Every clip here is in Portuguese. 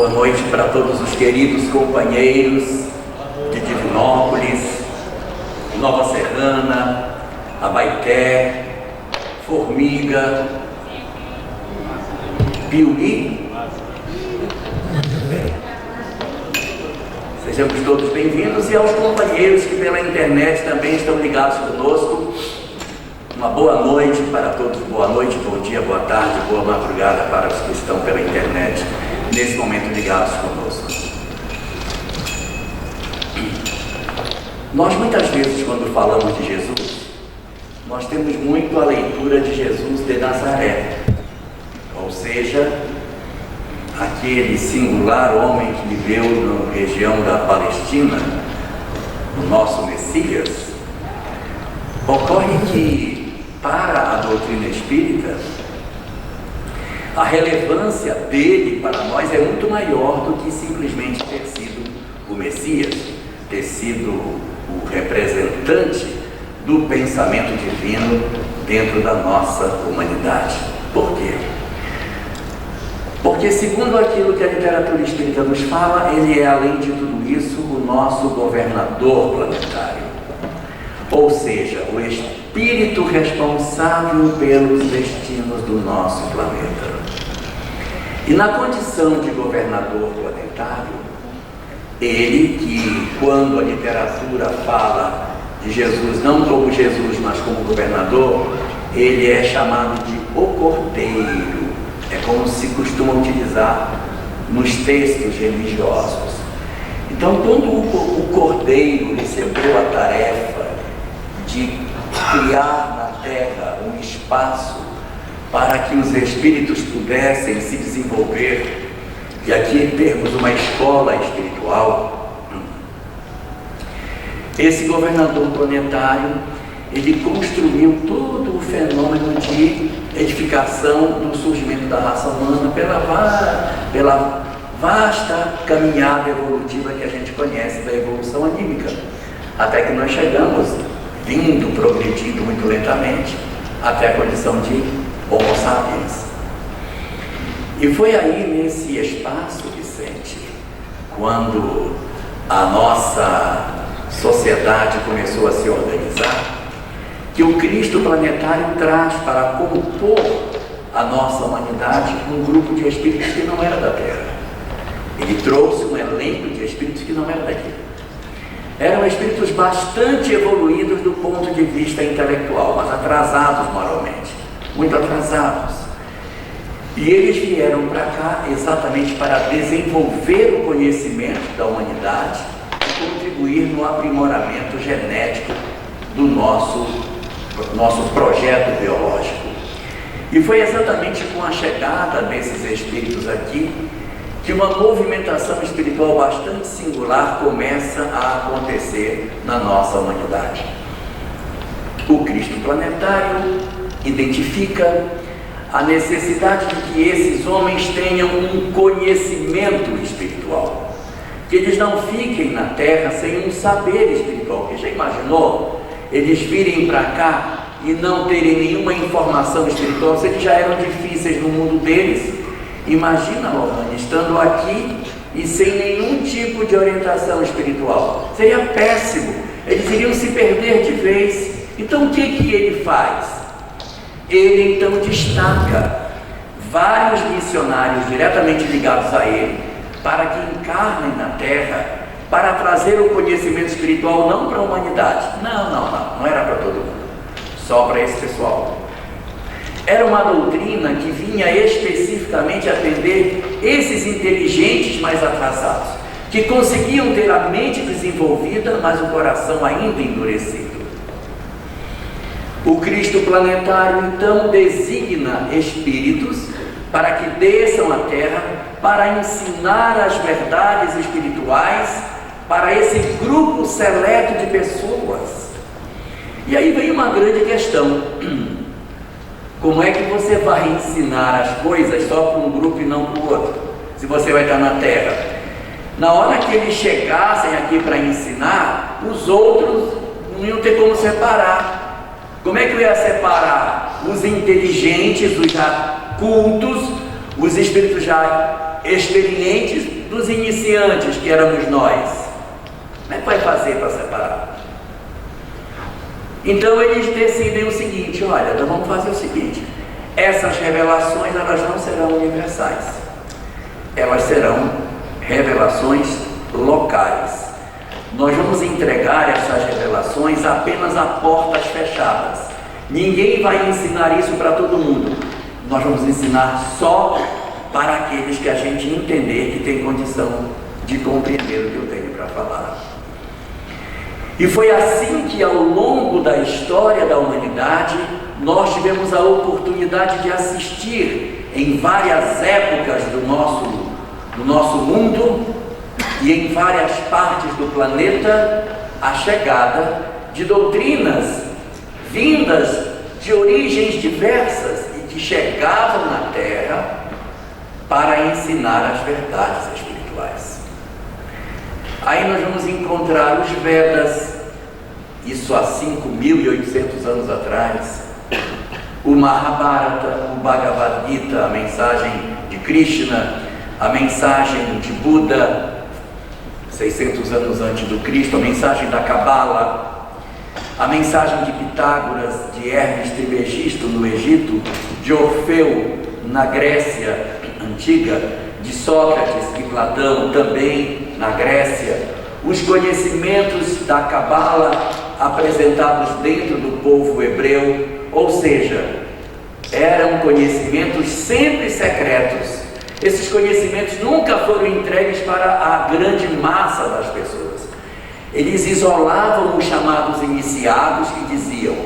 Boa noite para todos os queridos companheiros de Divinópolis, Nova Serrana, Abaeté, Formiga, Piuí. Sejamos todos bem-vindos, e aos companheiros que pela internet também estão ligados conosco. Uma boa noite para todos, boa noite, bom dia, boa tarde, boa madrugada para os que estão pela internet nesse momento ligados conosco. Nós muitas vezes, quando falamos de Jesus, nós temos muito a leitura de Jesus de Nazaré, ou seja, aquele singular homem que viveu na região da Palestina, o nosso Messias. Ocorre que, para a doutrina espírita, a relevância dele para nós é muito maior do que simplesmente ter sido o Messias, ter sido o representante do pensamento divino dentro da nossa humanidade. Por quê? Porque, segundo aquilo que a literatura espírita nos fala, ele é, além de tudo isso, o nosso governador planetário. Ou seja, o espírito responsável pelos destinos do nosso planeta. E na condição de governador planetário, ele que, quando a literatura fala de Jesus, não como Jesus, mas como governador, ele é chamado de o Cordeiro. É como se costuma utilizar nos textos religiosos. Então, quando o Cordeiro recebeu a tarefa de criar na Terra um espaço para que os espíritos pudessem se desenvolver, e aqui termos uma escola espiritual, esse governador planetário, ele construiu todo o fenômeno de edificação do surgimento da raça humana pela vasta caminhada evolutiva que a gente conhece da evolução anímica, até que nós chegamos, vindo, progredindo muito lentamente, até a condição de Homo sapiens. E foi aí, nesse espaço, Vicente, quando a nossa sociedade começou a se organizar, que o Cristo planetário traz para compor a nossa humanidade um grupo de espíritos que não era da Terra. Ele trouxe um elenco de espíritos que não era daqui. Eram espíritos bastante evoluídos do ponto de vista intelectual, mas atrasados moralmente, muito atrasados. E eles vieram para cá exatamente para desenvolver o conhecimento da humanidade e contribuir no aprimoramento genético do nosso projeto biológico. E foi exatamente com a chegada desses espíritos aqui que uma movimentação espiritual bastante singular começa a acontecer na nossa humanidade. O Cristo planetário identifica a necessidade de que esses homens tenham um conhecimento espiritual, que eles não fiquem na Terra sem um saber espiritual. Porque já imaginou eles virem para cá e não terem nenhuma informação espiritual? Se eles já eram difíceis no mundo deles, imagina, Lohane, estando aqui e sem nenhum tipo de orientação espiritual. Seria péssimo, eles iriam se perder de vez. Então o que ele faz? Ele então destaca vários missionários diretamente ligados a ele, para que encarnem na Terra, para trazer o conhecimento espiritual não para a humanidade. Não era para todo mundo, só para esse pessoal. Era uma doutrina que vinha especificamente atender esses inteligentes mais atrasados, que conseguiam ter a mente desenvolvida, mas o coração ainda endurecido. O Cristo planetário então designa espíritos para que desçam à Terra para ensinar as verdades espirituais para esse grupo seleto de pessoas. E aí vem uma grande questão: como é que você vai ensinar as coisas só para um grupo e não para o outro, se você vai estar na Terra? Na hora que eles chegassem aqui para ensinar, os outros não iam ter como separar. Como é que eu ia separar os inteligentes, os já cultos, os espíritos já experientes dos iniciantes, que éramos nós. Como é que vai fazer para separar? Então eles decidem o seguinte: olha, nós vamos fazer o seguinte, essas revelações, elas não serão universais, elas serão revelações locais. Nós vamos entregar essas revelações apenas a portas fechadas. Ninguém vai ensinar isso para todo mundo. Nós vamos ensinar só para aqueles que a gente entender que tem condição de compreender o que eu tenho para falar. E foi assim que, ao longo da história da humanidade, nós tivemos a oportunidade de assistir em várias épocas do nosso mundo e em várias partes do planeta a chegada de doutrinas vindas de origens diversas e que chegavam na Terra para ensinar as verdades espirituais. Aí nós vamos encontrar os Vedas, isso há 5.800 anos atrás, o Mahabharata, o Bhagavad Gita, a mensagem de Krishna, a mensagem de Buda, 600 anos antes do Cristo, a mensagem da Cabala, a mensagem de Pitágoras, de Hermes Trismegisto no Egito, de Orfeu na Grécia Antiga, de Sócrates e Platão também na Grécia, os conhecimentos da Cabala apresentados dentro do povo hebreu, ou seja, eram conhecimentos sempre secretos. Esses conhecimentos nunca foram entregues para a grande massa das pessoas. Eles isolavam os chamados iniciados e diziam: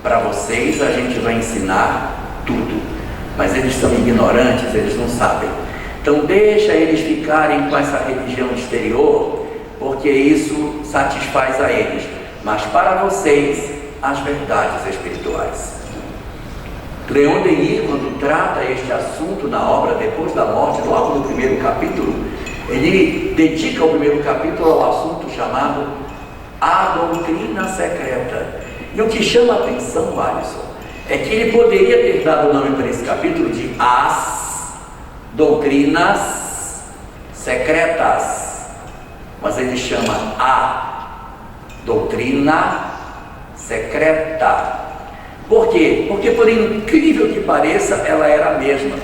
para vocês a gente vai ensinar tudo, mas eles são ignorantes, eles não sabem. Então deixa eles ficarem com essa religião exterior, porque isso satisfaz a eles. Mas para vocês, as verdades espirituais. Leon Denis, quando trata este assunto na obra Depois da Morte, logo no primeiro capítulo, ele dedica o primeiro capítulo ao assunto chamado A Doutrina Secreta. E o que chama a atenção, Alisson, é que ele poderia ter dado o nome para esse capítulo de As Doutrinas Secretas, mas ele chama A Doutrina Secreta. Por quê? Porque, por incrível que pareça, ela era a mesma.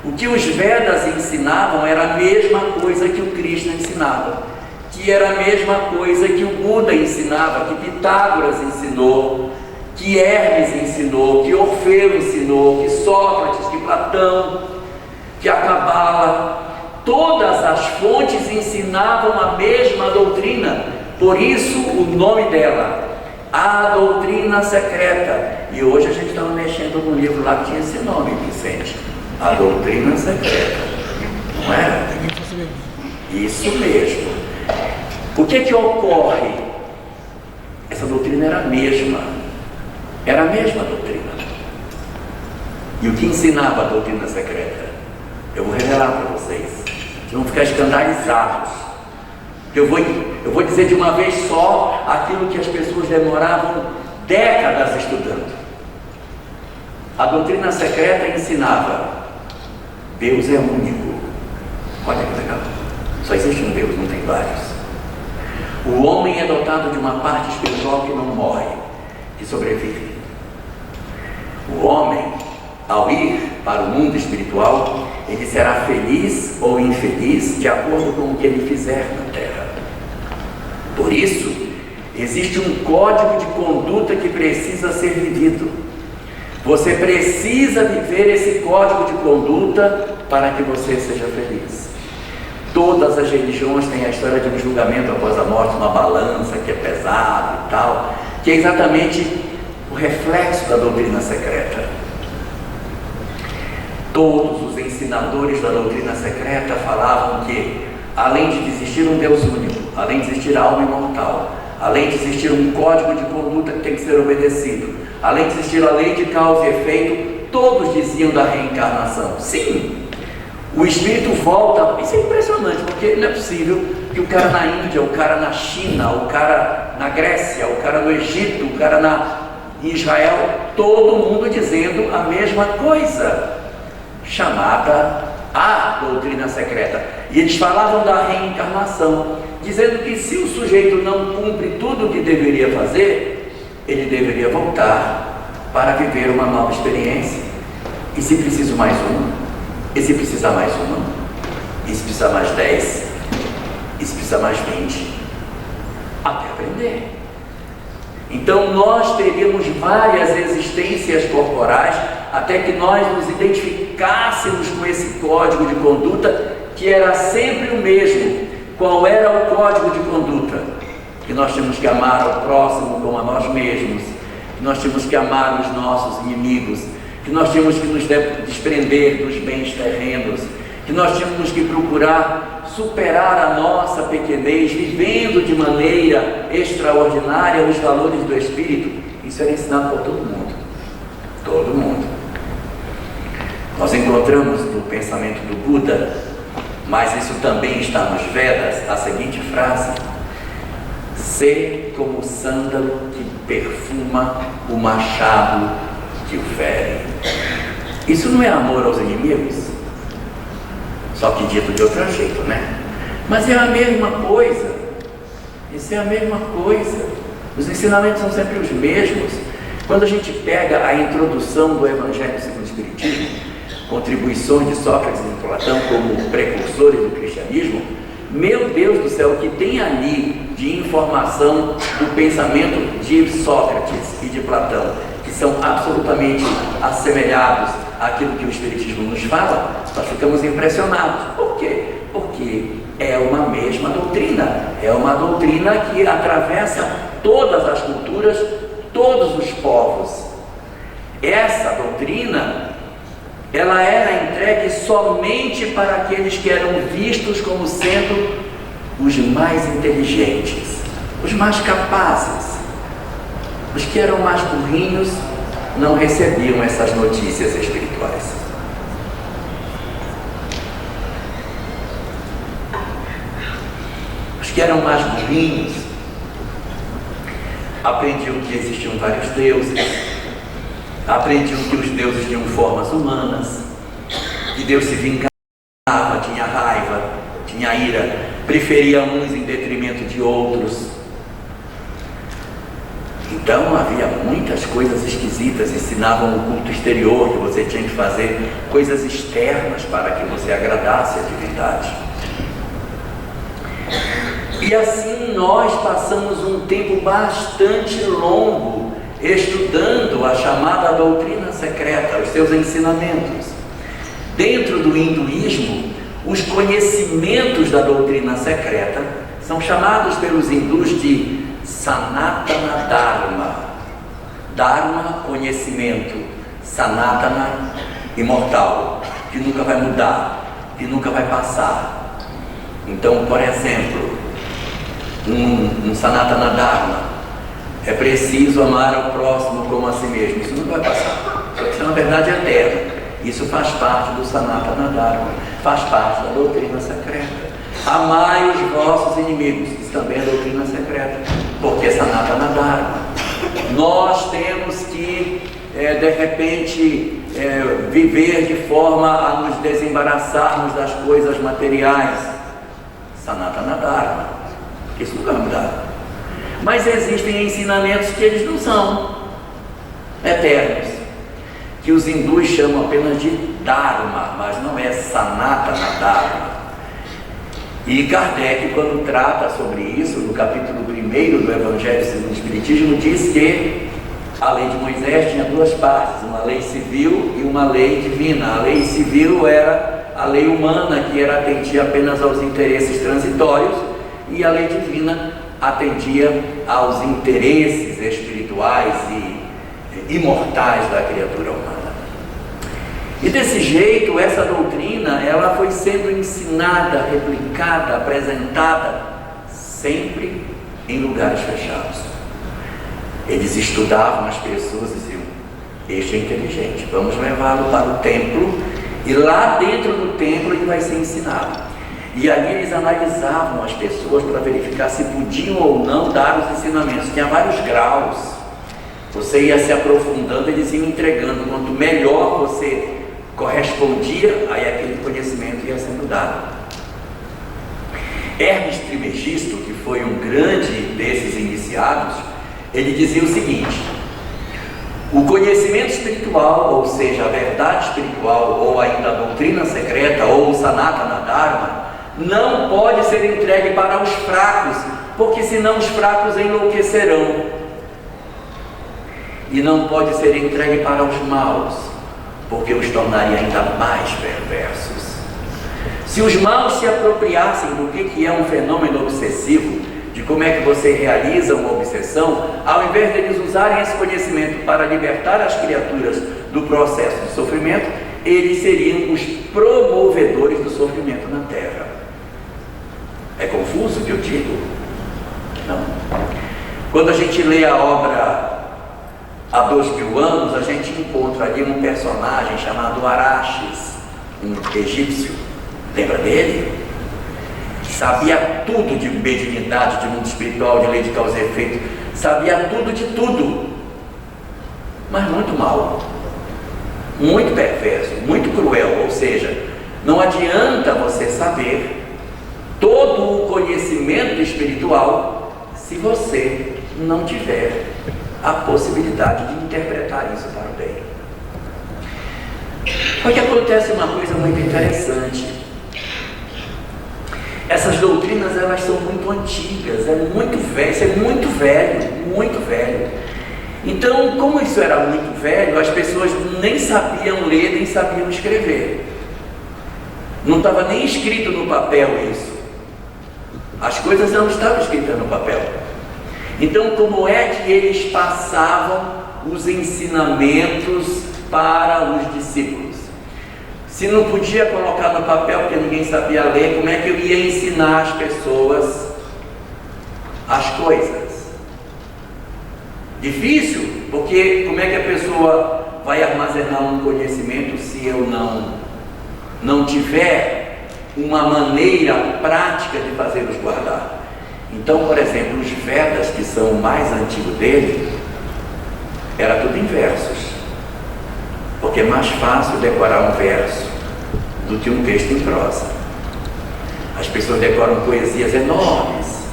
O que os Vedas ensinavam era a mesma coisa que o Krishna ensinava, que era a mesma coisa que o Buda ensinava, que Pitágoras ensinou, que Hermes ensinou, que Orfeu ensinou, que Sócrates, que Platão, que a Cabala. Todas as fontes ensinavam a mesma doutrina, por isso o nome dela, A Doutrina Secreta. E hoje a gente estava mexendo no livro lá que tinha esse nome, Vicente, A Doutrina Secreta, não é? Isso mesmo. O que ocorre? Essa doutrina era a mesma doutrina. E o que ensinava a doutrina secreta? Eu vou revelar para vocês, vocês vão ficar escandalizados. Eu vou dizer de uma vez só aquilo que as pessoas demoravam décadas estudando. A doutrina secreta ensinava: Deus é único. Olha que legal, só existe um Deus, não tem vários. O homem é dotado de uma parte espiritual que não morre, que sobrevive. O homem, ao ir para o mundo espiritual, ele será feliz ou infeliz de acordo com o que ele fizer na terra. Por isso, existe um código de conduta que precisa ser vivido. Você precisa viver esse código de conduta para que você seja feliz. Todas as religiões têm a história de um julgamento após a morte, uma balança que é pesado e tal, que é exatamente o reflexo da doutrina secreta. Todos os ensinadores da doutrina secreta falavam que, além de existir um Deus único, além de existir a alma imortal, além de existir um código de conduta que tem que ser obedecido, além de existir a lei de causa e efeito, todos diziam da reencarnação. Sim, o espírito volta. Isso é impressionante, porque não é possível que o cara na Índia, o cara na China, o cara na Grécia, o cara no Egito, o cara em Israel, todo mundo dizendo a mesma coisa, chamada a doutrina secreta. E eles falavam da reencarnação, dizendo que se o sujeito não cumpre tudo o que deveria fazer, ele deveria voltar para viver uma nova experiência. E se preciso mais uma? E se precisar mais uma? E se precisar mais 10? E se precisar mais 20? Até aprender. Então nós teríamos várias existências corporais até que nós nos identificássemos com esse código de conduta que era sempre o mesmo. Qual era o código de conduta? Que nós temos que amar ao próximo como a nós mesmos, que nós temos que amar os nossos inimigos, que nós temos que nos desprender dos bens terrenos, que nós temos que procurar superar a nossa pequenez, vivendo de maneira extraordinária os valores do Espírito. Isso era ensinado por todo mundo. Todo mundo. Nós encontramos no pensamento do Buda, mas isso também está nos Vedas, a seguinte frase: ser como o sândalo que perfuma o machado que o fere. Isso não é amor aos inimigos? Só que dito de outro jeito, né? Mas é a mesma coisa. Isso é a mesma coisa. Os ensinamentos são sempre os mesmos. Quando a gente pega a introdução do Evangelho segundo o Espiritismo, contribuições de Sócrates e Platão como precursores do cristianismo, meu Deus do céu, o que tem ali de informação do pensamento de Sócrates e de Platão, que são absolutamente assemelhados àquilo que o Espiritismo nos fala, nós ficamos impressionados. Por quê? Porque é uma mesma doutrina, é uma doutrina que atravessa todas as culturas, todos os povos. Essa doutrina, ela era entregue somente para aqueles que eram vistos como sendo os mais inteligentes, os mais capazes. Os que eram mais burrinhos não recebiam essas notícias espirituais. Os que eram mais burrinhos aprendiam que existiam vários deuses, aprendiam que os deuses tinham formas humanas, que Deus se vingava, tinha raiva, tinha ira, preferia uns em detrimento de outros. Então havia muitas coisas esquisitas, ensinavam o culto exterior, que você tinha que fazer coisas externas para que você agradasse a divindade. E assim nós passamos um tempo bastante longo estudando a chamada doutrina secreta, os seus ensinamentos. Dentro do hinduísmo, os conhecimentos da doutrina secreta são chamados pelos hindus de Sanatana Dharma. Dharma, conhecimento. Sanatana, imortal, que nunca vai mudar, que nunca vai passar. Então, por exemplo, um Sanatana Dharma: é preciso amar ao próximo como a si mesmo. Isso não vai passar. Isso, na verdade, é eterno. Isso faz parte do Sanatana Dharma, faz parte da doutrina secreta. Amai os vossos inimigos. Isso também é doutrina secreta, porque é Sanatana Dharma. Nós temos que, de repente, viver de forma a nos desembaraçarmos das coisas materiais. Sanatana Dharma. Isso nunca vai mudar. Mas existem ensinamentos que eles não são eternos, que os hindus chamam apenas de Dharma, mas não é Sanatana Dharma. E Kardec, quando trata sobre isso, no capítulo 1º do Evangelho segundo o Espiritismo, diz que a lei de Moisés tinha duas partes, uma lei civil e uma lei divina. A lei civil era a lei humana, que atendia apenas aos interesses transitórios, e a lei divina atendia aos interesses espirituais e imortais da criatura humana. E desse jeito, essa doutrina, ela foi sendo ensinada, replicada, apresentada, sempre em lugares fechados. Eles estudavam as pessoas e diziam: este é inteligente, vamos levá-lo para o templo, e lá dentro do templo ele vai ser ensinado. E ali eles analisavam as pessoas para verificar se podiam ou não dar os ensinamentos. Tinha vários graus. Você ia se aprofundando, eles iam entregando. Quanto melhor você correspondia a aquele conhecimento ia sendo dado. Hermes Trismegisto, que foi um grande desses iniciados, ele dizia o seguinte: o conhecimento espiritual, ou seja, a verdade espiritual, ou ainda a doutrina secreta, ou o Sanatana Dharma, não pode ser entregue para os fracos, porque senão os fracos enlouquecerão. E não pode ser entregue para os maus, porque os tornaria ainda mais perversos. Se os maus se apropriassem do que é um fenômeno obsessivo, de como é que você realiza uma obsessão, ao invés de eles usarem esse conhecimento para libertar as criaturas do processo de sofrimento, eles seriam os promovedores do sofrimento na Terra. É confuso o que eu digo? Não. Quando a gente lê a obra Há 2000 anos, a gente encontra ali um personagem chamado Araxes, um egípcio. Lembra dele? Sabia tudo de mediunidade, de mundo espiritual, de lei de causa e efeito, sabia tudo de tudo, mas muito mal, muito perverso, muito cruel. Ou seja, não adianta você saber todo o conhecimento espiritual se você não tiver a possibilidade de interpretar isso para o bem. Porque acontece uma coisa muito interessante. Essas doutrinas, elas são muito antigas, é muito velho, isso é muito velho, muito velho. Então, como isso era muito velho, as pessoas nem sabiam ler, nem sabiam escrever. Não estava nem escrito no papel isso. As coisas não estavam escritas no papel. Então, como é que eles passavam os ensinamentos para os discípulos? Se não podia colocar no papel porque ninguém sabia ler, como é que eu ia ensinar as pessoas as coisas? Difícil, porque como é que a pessoa vai armazenar um conhecimento se eu não tiver uma maneira prática de fazê-los guardar? Então, por exemplo, os Vedas, que são o mais antigo dele, era tudo em versos. Porque é mais fácil decorar um verso do que um texto em prosa. As pessoas decoram poesias enormes,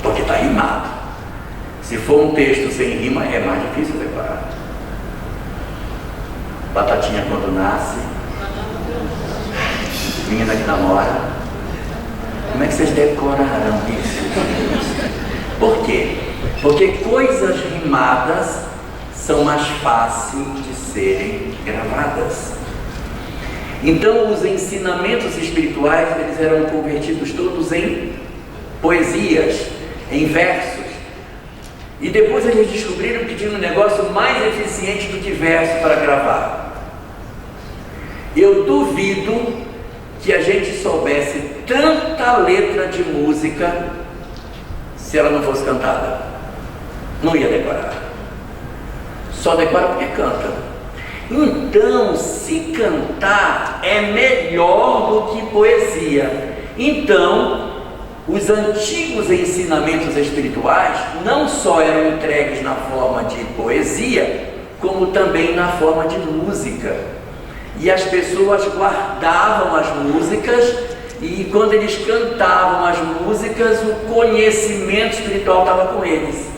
porque está rimado. Se for um texto sem rima, é mais difícil decorar. Batatinha quando nasce, menina que namora. Como é que vocês decorarão isso? Por quê? Porque coisas rimadas são mais fáceis de serem gravadas. Então, os ensinamentos espirituais, eles eram convertidos todos em poesias, em versos. E depois eles descobriram que tinha um negócio mais eficiente do que verso para gravar. Eu duvido que a gente soubesse tanta letra de música se ela não fosse cantada. Não ia decorar. Só decora porque canta. Então, se cantar é melhor do que poesia. Então, os antigos ensinamentos espirituais não só eram entregues na forma de poesia, como também na forma de música. E as pessoas guardavam as músicas, e quando eles cantavam as músicas, o conhecimento espiritual estava com eles.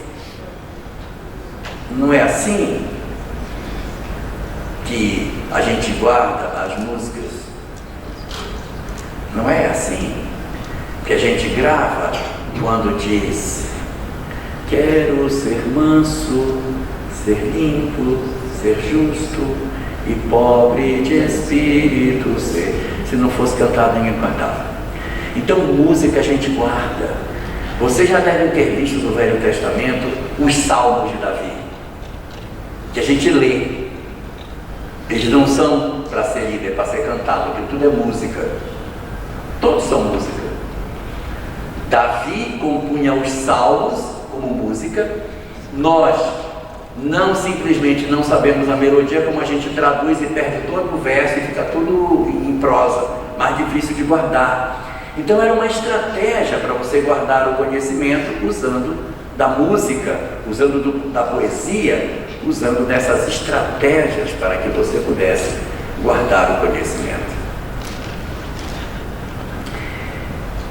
Não é assim que a gente guarda as músicas? Não é assim que a gente grava quando diz: quero ser manso, ser limpo, ser justo e pobre de espírito ser. Se não fosse cantado, ninguém cantava. Então, música a gente guarda. Vocês já devem ter visto no Velho Testamento os Salmos de Davi, que a gente lê. Eles não são para ser lido, é para ser cantado, porque tudo é música. Todos são música. Davi compunha os salmos como música. Nós não simplesmente não sabemos a melodia, como a gente traduz e perde todo o verso e fica tudo em prosa, mais difícil de guardar. Então era uma estratégia para você guardar o conhecimento usando da música, usando da poesia, usando dessas estratégias para que você pudesse guardar o conhecimento.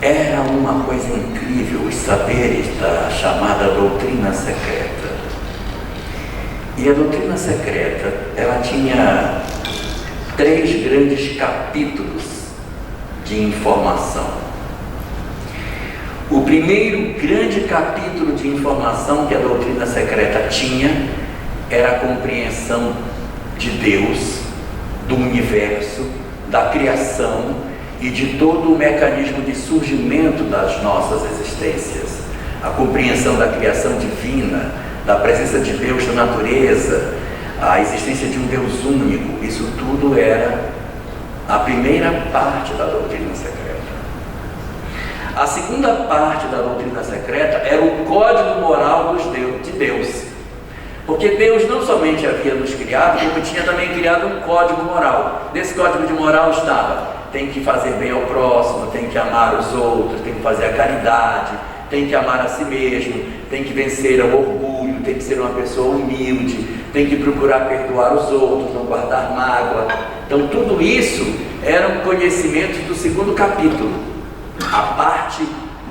Era uma coisa incrível os saberes da chamada doutrina secreta. E a doutrina secreta, ela tinha 3 grandes capítulos de informação. O primeiro grande capítulo de informação que a doutrina secreta tinha era a compreensão de Deus, do universo, da criação e de todo o mecanismo de surgimento das nossas existências. A compreensão da criação divina, da presença de Deus na natureza, a existência de um Deus único. Isso tudo era a primeira parte da doutrina secreta. A segunda parte da doutrina secreta era o código moral de Deus. Porque Deus não somente havia nos criado, como tinha também criado um código moral. Nesse código de moral estava: tem que fazer bem ao próximo, tem que amar os outros, tem que fazer a caridade, tem que amar a si mesmo, tem que vencer o orgulho, tem que ser uma pessoa humilde, tem que procurar perdoar os outros, não guardar mágoa. Então tudo isso eram conhecimentos do segundo capítulo, a parte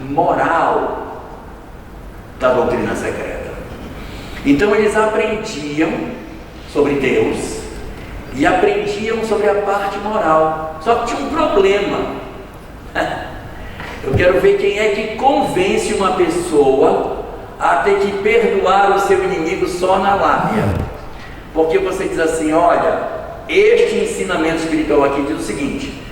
moral da doutrina secreta. Então eles aprendiam sobre Deus e aprendiam sobre a parte moral. Só que tinha um problema. Eu quero ver quem é que convence uma pessoa a ter que perdoar o seu inimigo só na lábia. Porque você diz assim: olha, este ensinamento espiritual aqui diz o seguinte,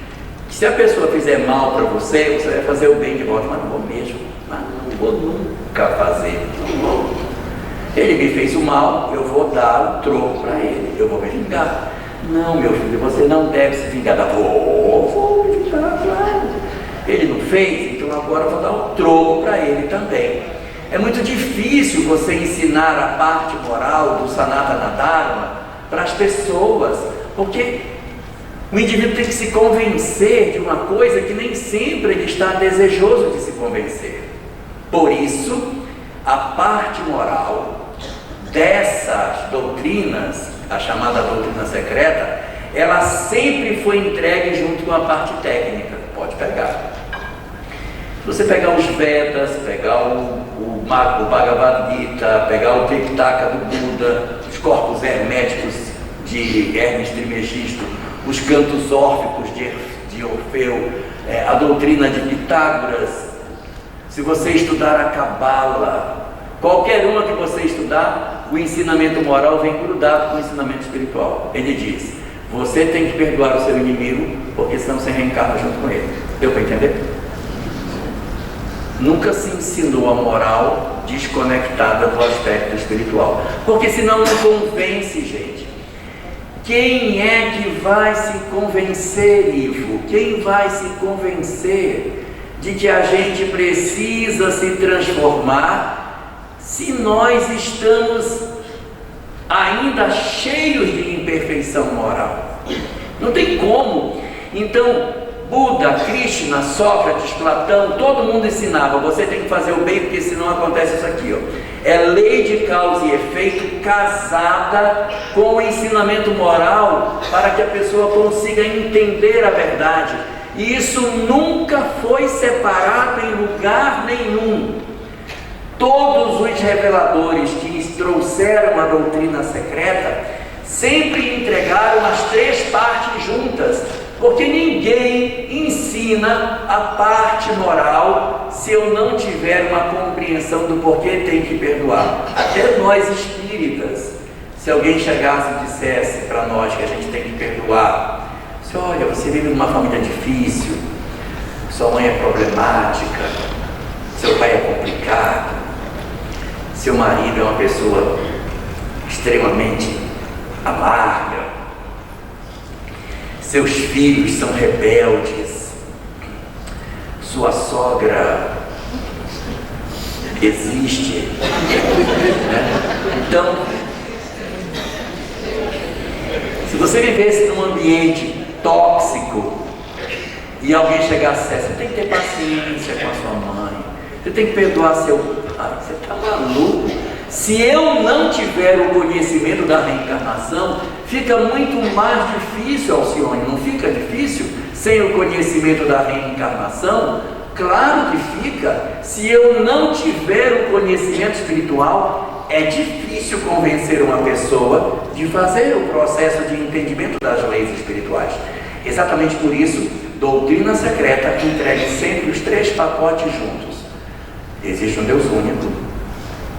que se a pessoa fizer mal para você, você vai fazer o bem de volta. Mas não vou mesmo, mas não vou nunca fazer. Não vou. Ele me fez o mal, eu vou dar o troco para ele, eu vou me vingar. Não, meu filho, você não deve se vingar. Vou me vingar, claro. Ele não fez, então agora eu vou dar um troco para ele também. É muito difícil você ensinar a parte moral do Sanatana Dharma para as pessoas, porque o indivíduo tem que se convencer de uma coisa que nem sempre ele está desejoso de se convencer. Por isso, a parte moral dessas doutrinas, a chamada doutrina secreta, ela sempre foi entregue junto com a parte técnica. Pode pegar. Se você pegar os Vedas, pegar o Bhagavad Gita, pegar o Tripitaka do Buda, os corpos herméticos de Hermes Trismegisto, os cantos órficos de Orfeu, a doutrina de Pitágoras, se você estudar a Cabala, qualquer uma que você estudar, o ensinamento moral vem grudado com o ensinamento espiritual. Ele diz: você tem que perdoar o seu inimigo, porque senão você reencarna junto com ele. Deu para entender? Nunca se ensinou a moral desconectada do aspecto espiritual, porque senão não convence, gente. Quem é que vai se convencer, Ivo? Quem vai se convencer de que a gente precisa se transformar se nós estamos ainda cheios de imperfeição moral? Não tem como. Então, Buda, Krishna, Sócrates, Platão, todo mundo ensinava: você tem que fazer o bem, porque senão acontece isso aqui, ó. É lei de causa e efeito casada com o ensinamento moral, para que a pessoa consiga entender a verdade. E isso nunca foi separado em lugar nenhum. Todos os reveladores que trouxeram a doutrina secreta sempre entregaram as 3 partes juntas, porque ninguém ensina a parte moral se eu não tiver uma compreensão do porquê tem que perdoar. Até nós espíritas, se alguém chegasse e dissesse para nós que a gente tem que perdoar, se olha, você vive numa família difícil, sua mãe é problemática, seu pai é complicado, seu marido é uma pessoa extremamente amarga, seus filhos são rebeldes, sua sogra existe, né? Então, se você vivesse num ambiente tóxico e alguém chegasse e dissesse: você tem que ter paciência com a sua mãe, você tem que perdoar seu pai, você está maluco? Se eu não tiver o conhecimento da reencarnação, Fica muito mais difícil, Alcione, não fica difícil sem o conhecimento da reencarnação? Claro que fica. Se eu não tiver o conhecimento espiritual, é difícil convencer uma pessoa de fazer o processo de entendimento das leis espirituais. Exatamente por isso, doutrina secreta entrega sempre os 3 pacotes juntos. Existe um Deus único,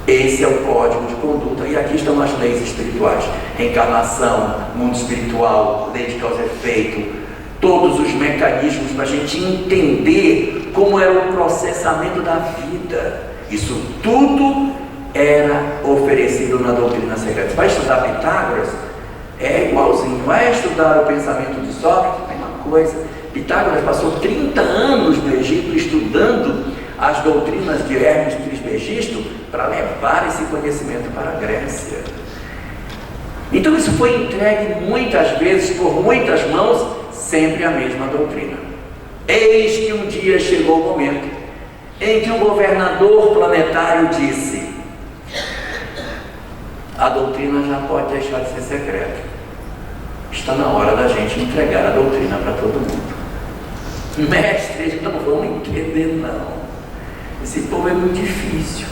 esse é o código de conduta, e aqui estão as leis espirituais: reencarnação, mundo espiritual, lei de causa e efeito, todos os mecanismos para a gente entender como era o processamento da vida. Isso tudo era oferecido na doutrina secreta. Vai estudar Pitágoras? É igualzinho. Vai estudar o pensamento de Sócrates? É uma coisa. Pitágoras passou 30 anos no Egito estudando as doutrinas de Hermes Trismegisto para levar esse conhecimento para a Grécia. Então isso foi entregue muitas vezes por muitas mãos, sempre a mesma doutrina. Eis que um dia chegou o momento em que o governador planetário disse: a doutrina já pode deixar de ser secreta. Está na hora da gente entregar a doutrina para todo mundo. Mestres, não vão entender não. Esse povo é muito difícil.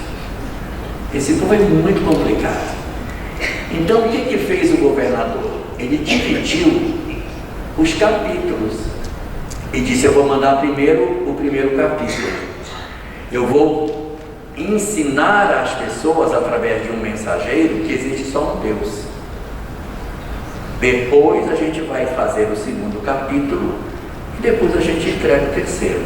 Esse povo é muito complicado. Então o que fez o governador? Ele dividiu os capítulos e disse: eu vou mandar primeiro o primeiro capítulo. Eu vou ensinar às pessoas através de um mensageiro que existe só um Deus. Depois a gente vai fazer o segundo capítulo e depois a gente entrega o terceiro.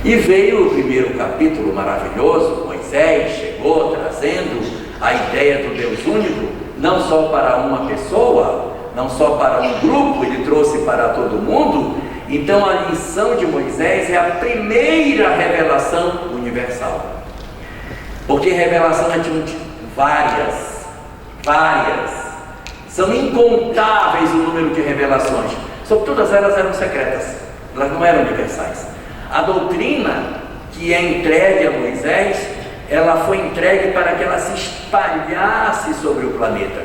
E veio o primeiro capítulo maravilhoso. Moisés chegou trazendo a ideia do Deus único, não só para uma pessoa, não só para um grupo, ele trouxe para todo mundo. Então a lição de Moisés é a primeira revelação universal. Porque revelação é de várias. São incontáveis o número de revelações. Só que todas elas eram secretas, elas não eram universais. A doutrina que é entregue a Moisés, ela foi entregue para que ela se espalhasse sobre o planeta.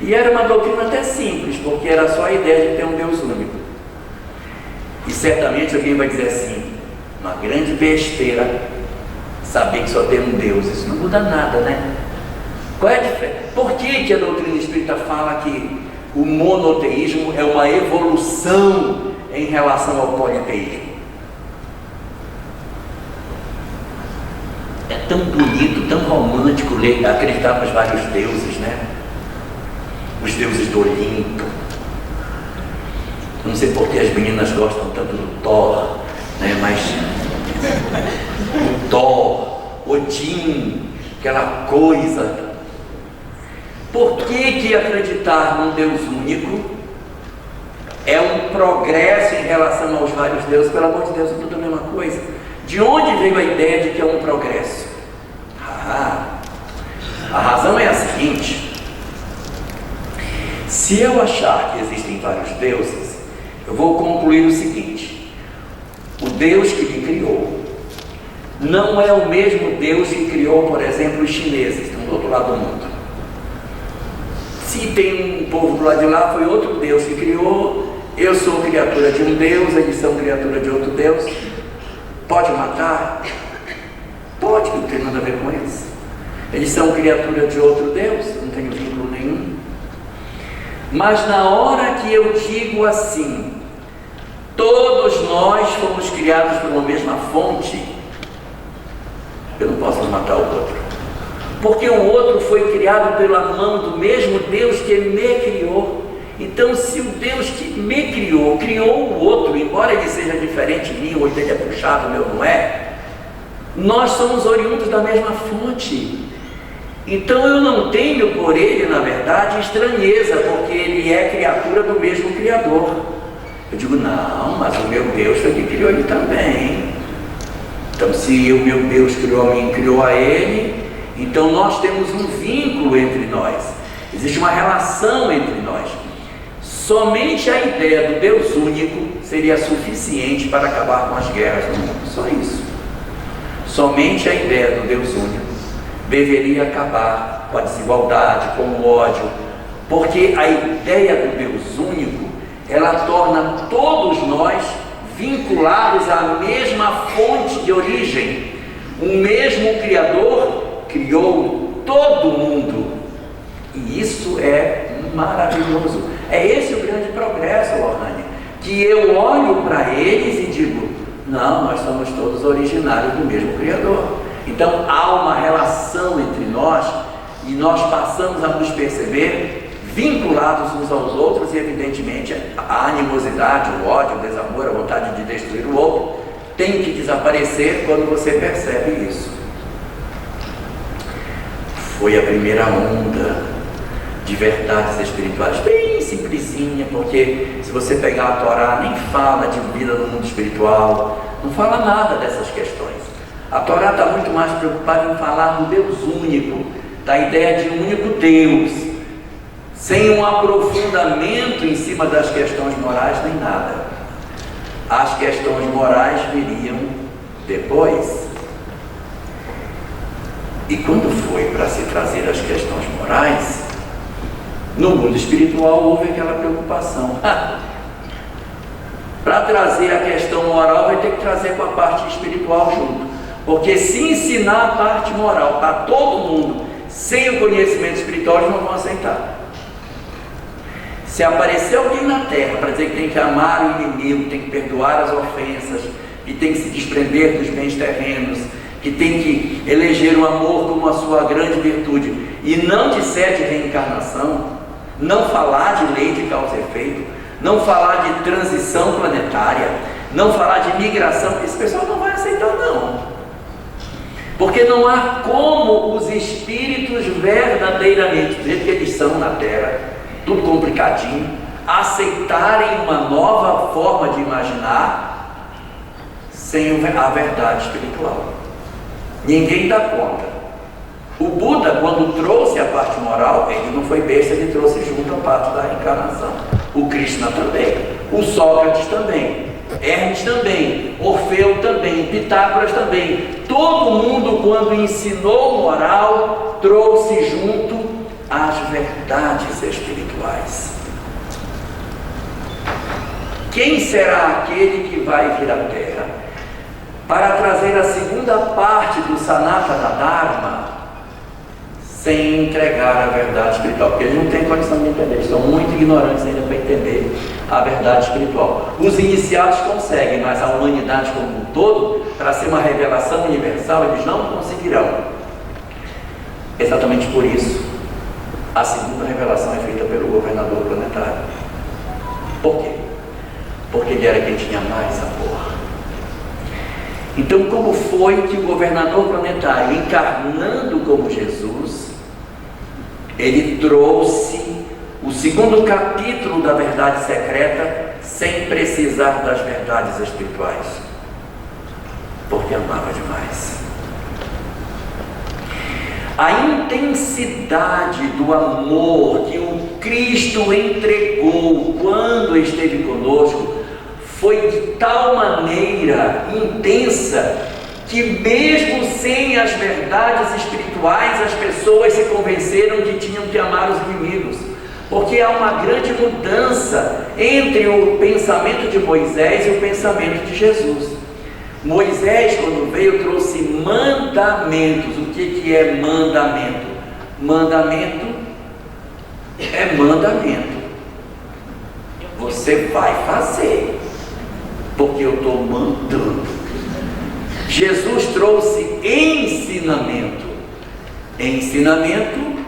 E era uma doutrina até simples, porque era só a ideia de ter um Deus único. E certamente alguém vai dizer assim: uma grande besteira saber que só tem um Deus. Isso não muda nada, né? Qual é a diferença? Por que a doutrina espírita fala que o monoteísmo é uma evolução em relação ao politeísmo? É tão bonito, tão romântico acreditar nos vários deuses, né? Os deuses do Olimpo. Não sei por que as meninas gostam tanto do Thor, né? Mas o Thor, Odin, aquela coisa. Por que acreditar num Deus único é um progresso em relação aos vários deuses? Pelo amor de Deus, é tudo a mesma coisa. De onde veio a ideia de que é um progresso? A razão é a seguinte: se eu achar que existem vários deuses, eu vou concluir o seguinte: o Deus que me criou não é o mesmo Deus que criou, por exemplo, os chineses, que estão do outro lado do mundo. Se tem um povo do lado de lá, foi outro Deus que criou. Eu sou criatura de um Deus, eles são criatura de outro Deus. Pode matar? Pode, não tem nada a ver com eles. Eles são criatura de outro Deus, não tem vínculo nenhum. Mas na hora que eu digo assim: todos nós fomos criados por uma mesma fonte, eu não posso matar o outro, porque o outro foi criado pela mão do mesmo Deus que me criou. Então, se o Deus que me criou, criou o outro, embora ele seja diferente de mim, ou ele é puxado, o meu não é, nós somos oriundos da mesma fonte. Então eu não tenho por ele, na verdade, estranheza, porque ele é criatura do mesmo Criador. Eu digo: não, mas o meu Deus foi que criou ele também. Então, se o meu Deus criou a mim, criou a ele, então nós temos um vínculo entre nós, existe uma relação entre nós. Somente a ideia do Deus único seria suficiente para acabar com as guerras no mundo, só isso. Somente a ideia do Deus único deveria acabar com a desigualdade, com o ódio, Porque a ideia do Deus único, ela torna todos nós vinculados à mesma fonte de origem. O mesmo Criador criou todo mundo. E isso é maravilhoso. É esse o grande progresso, Lohane, que eu olho para eles e digo, não, nós somos todos originários do mesmo Criador. Então há uma relação entre nós e nós passamos a nos perceber vinculados uns aos outros e, evidentemente, a animosidade, o ódio, o desamor, a vontade de destruir o outro tem que desaparecer quando você percebe isso. Foi a primeira onda de verdades espirituais, bem simplesinha, porque se você pegar a Torá, nem fala de vida no mundo espiritual, não fala nada dessas questões. A Torá está muito mais preocupada em falar do Deus único, da ideia de um único Deus, sem um aprofundamento em cima das questões morais nem nada. As questões morais viriam depois. E quando foi para se trazer as questões morais, no mundo espiritual houve aquela preocupação. Para trazer a questão moral vai ter que trazer com a parte espiritual junto. Porque se ensinar a parte moral para todo mundo, sem o conhecimento espiritual, eles não vão aceitar. Se aparecer alguém na terra para dizer que tem que amar o inimigo, tem que perdoar as ofensas, que tem que se desprender dos bens terrenos, que tem que eleger o amor como a sua grande virtude, e não disser de reencarnação, não falar de lei de causa e efeito, não falar de transição planetária, não falar de migração, esse pessoal não vai aceitar não. Porque não há como os espíritos verdadeiramente, do jeito que eles são na Terra, tudo complicadinho, aceitarem uma nova forma de imaginar sem a verdade espiritual. Ninguém dá conta. O Buda, quando trouxe a parte moral, ele não foi besta, ele trouxe junto a parte da reencarnação. O Krishna também, o Sócrates também, Hermes também, Orfeu também, Pitágoras também. Todo mundo, quando ensinou moral, trouxe junto as verdades espirituais. Quem será aquele que vai vir à Terra para trazer a segunda parte do Sanatana Dharma sem entregar a verdade espiritual? Porque eles não têm condição de entender, eles são muito ignorantes ainda para entender a verdade espiritual. Os iniciados conseguem, mas a humanidade como um todo, para ser uma revelação universal, eles não conseguirão. Exatamente por isso a segunda revelação é feita pelo governador planetário. Por quê? Porque ele era quem tinha mais amor. Então, como foi que o governador planetário, encarnando como Jesus, ele trouxe o segundo capítulo da verdade secreta sem precisar das verdades espirituais? Porque amava demais. A intensidade do amor que o Cristo entregou quando esteve conosco foi de tal maneira intensa que mesmo sem as verdades espirituais as pessoas se convenceram que tinham que amar os inimigos, porque há uma grande mudança entre o pensamento de Moisés e o pensamento de Jesus. Moisés, quando veio, trouxe mandamentos. O que é mandamento? Mandamento é mandamento. Você vai fazer, porque eu estou mandando. Jesus trouxe ensinamento. Ensinamento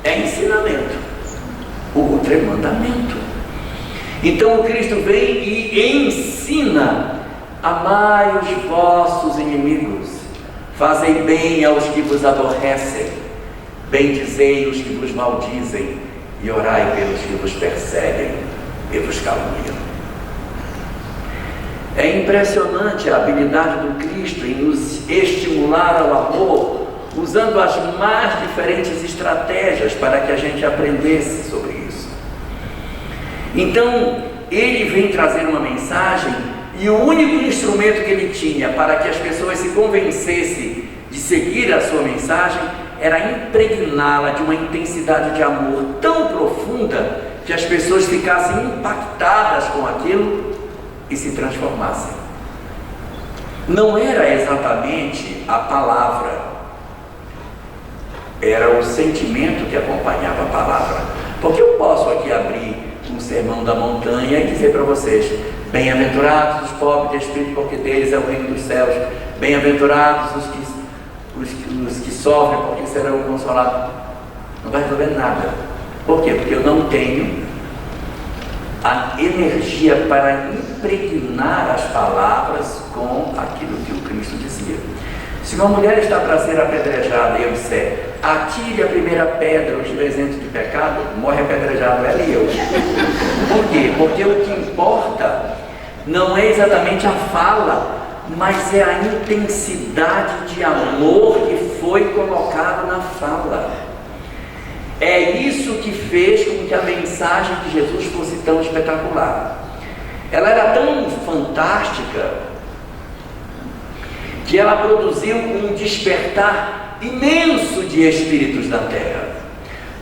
é ensinamento. O outro é mandamento. Então o Cristo vem e ensina: amai os vossos inimigos, fazei bem aos que vos aborrecem, bendizei os que vos maldizem, e orai pelos que vos perseguem e vos caluniam. É impressionante a habilidade do Cristo em nos estimular ao amor, usando as mais diferentes estratégias para que a gente aprendesse sobre isso. Então, ele vem trazer uma mensagem, e o único instrumento que ele tinha para que as pessoas se convencessem de seguir a sua mensagem era impregná-la de uma intensidade de amor tão profunda que as pessoas ficassem impactadas com aquilo e se transformassem. Não era exatamente a palavra, era o sentimento que acompanhava a palavra. Porque eu posso aqui abrir um sermão da montanha e dizer para vocês: bem-aventurados os pobres de espírito, porque deles é o reino dos céus. Bem-aventurados os que sofrem, porque serão consolados. Não vai resolver nada. Por quê? Porque eu não tenho a energia para impregnar as palavras com aquilo que o Cristo dizia. Se uma mulher está para ser apedrejada e eu disser: atire a primeira pedra, os presentes de pecado, morre apedrejado ela e eu. Por quê? Porque o que importa não é exatamente a fala, mas é a intensidade de amor que foi colocado na fala. É isso que fez com que a mensagem de Jesus fosse tão espetacular. Ela era tão fantástica que ela produziu um despertar imenso de espíritos da terra.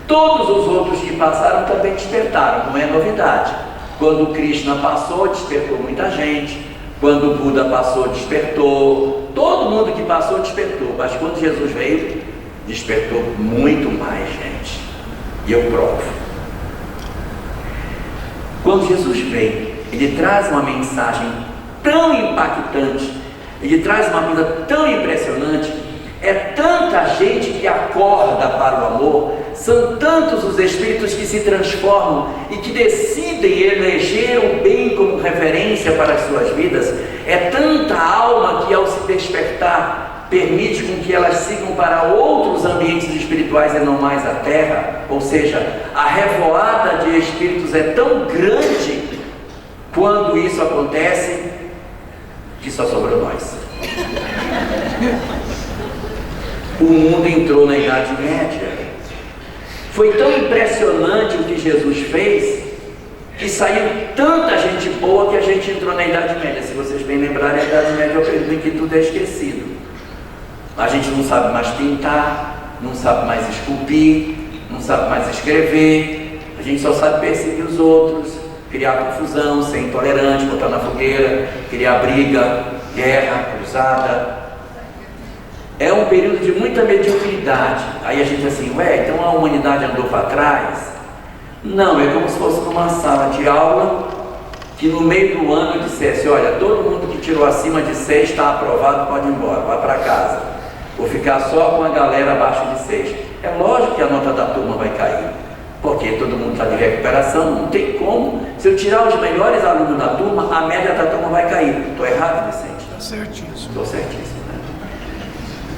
Todos os outros que passaram também despertaram, não é novidade. Quando Krishna passou, despertou muita gente. Quando o Buda passou, despertou. Todo mundo que passou, despertou. Mas quando Jesus veio, despertou muito mais gente. E eu provo. Quando Jesus vem, ele traz uma mensagem tão impactante, ele traz uma coisa tão impressionante. É tanta gente que acorda para o amor, são tantos os espíritos que se transformam e que decidem eleger o bem como referência para as suas vidas. É tanta alma que, ao se despertar, permite com que elas sigam para outros ambientes espirituais e não mais a terra. Ou seja, a revoada de espíritos é tão grande quando isso acontece que só sobrou nós. O mundo entrou na Idade Média. Foi tão impressionante o que Jesus fez que saiu tanta gente boa que a gente entrou na Idade Média. Se vocês bem lembrarem, a Idade Média é o período em que tudo é esquecido. A gente não sabe mais pintar, não sabe mais esculpir, não sabe mais escrever. A gente só sabe perseguir os outros, criar confusão, ser intolerante, botar na fogueira, criar briga, guerra, cruzada. É um período de muita mediocridade. Aí a gente diz assim: ué, então a humanidade andou para trás? Não, é como se fosse numa sala de aula que no meio do ano dissesse: olha, todo mundo que tirou acima de 6 está aprovado, pode ir embora, vai para casa. Vou ficar só com a galera abaixo de 6. É lógico que a nota da turma vai cair, porque todo mundo está de recuperação, não tem como. Se eu tirar os melhores alunos da turma, a média da turma vai cair. Estou errado, Vicente? Está certíssimo. Estou certíssimo.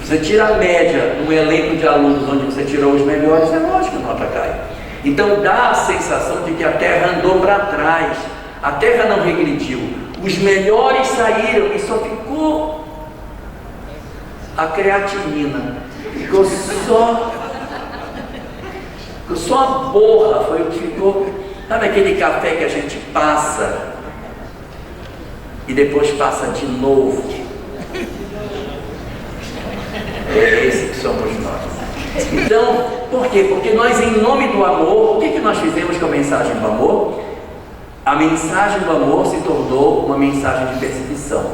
Você tira a média no elenco de alunos onde você tirou os melhores, é lógico que a nota cai. Então dá a sensação de que a Terra andou para trás. A Terra não regrediu. Os melhores saíram e só ficou a creatinina. Ficou só a borra, foi o que ficou. Sabe aquele café que a gente passa e depois passa de novo? É esse que somos nós. Então, por quê? Porque nós, em nome do amor, o que nós fizemos com a mensagem do amor? A mensagem do amor se tornou uma mensagem de perseguição.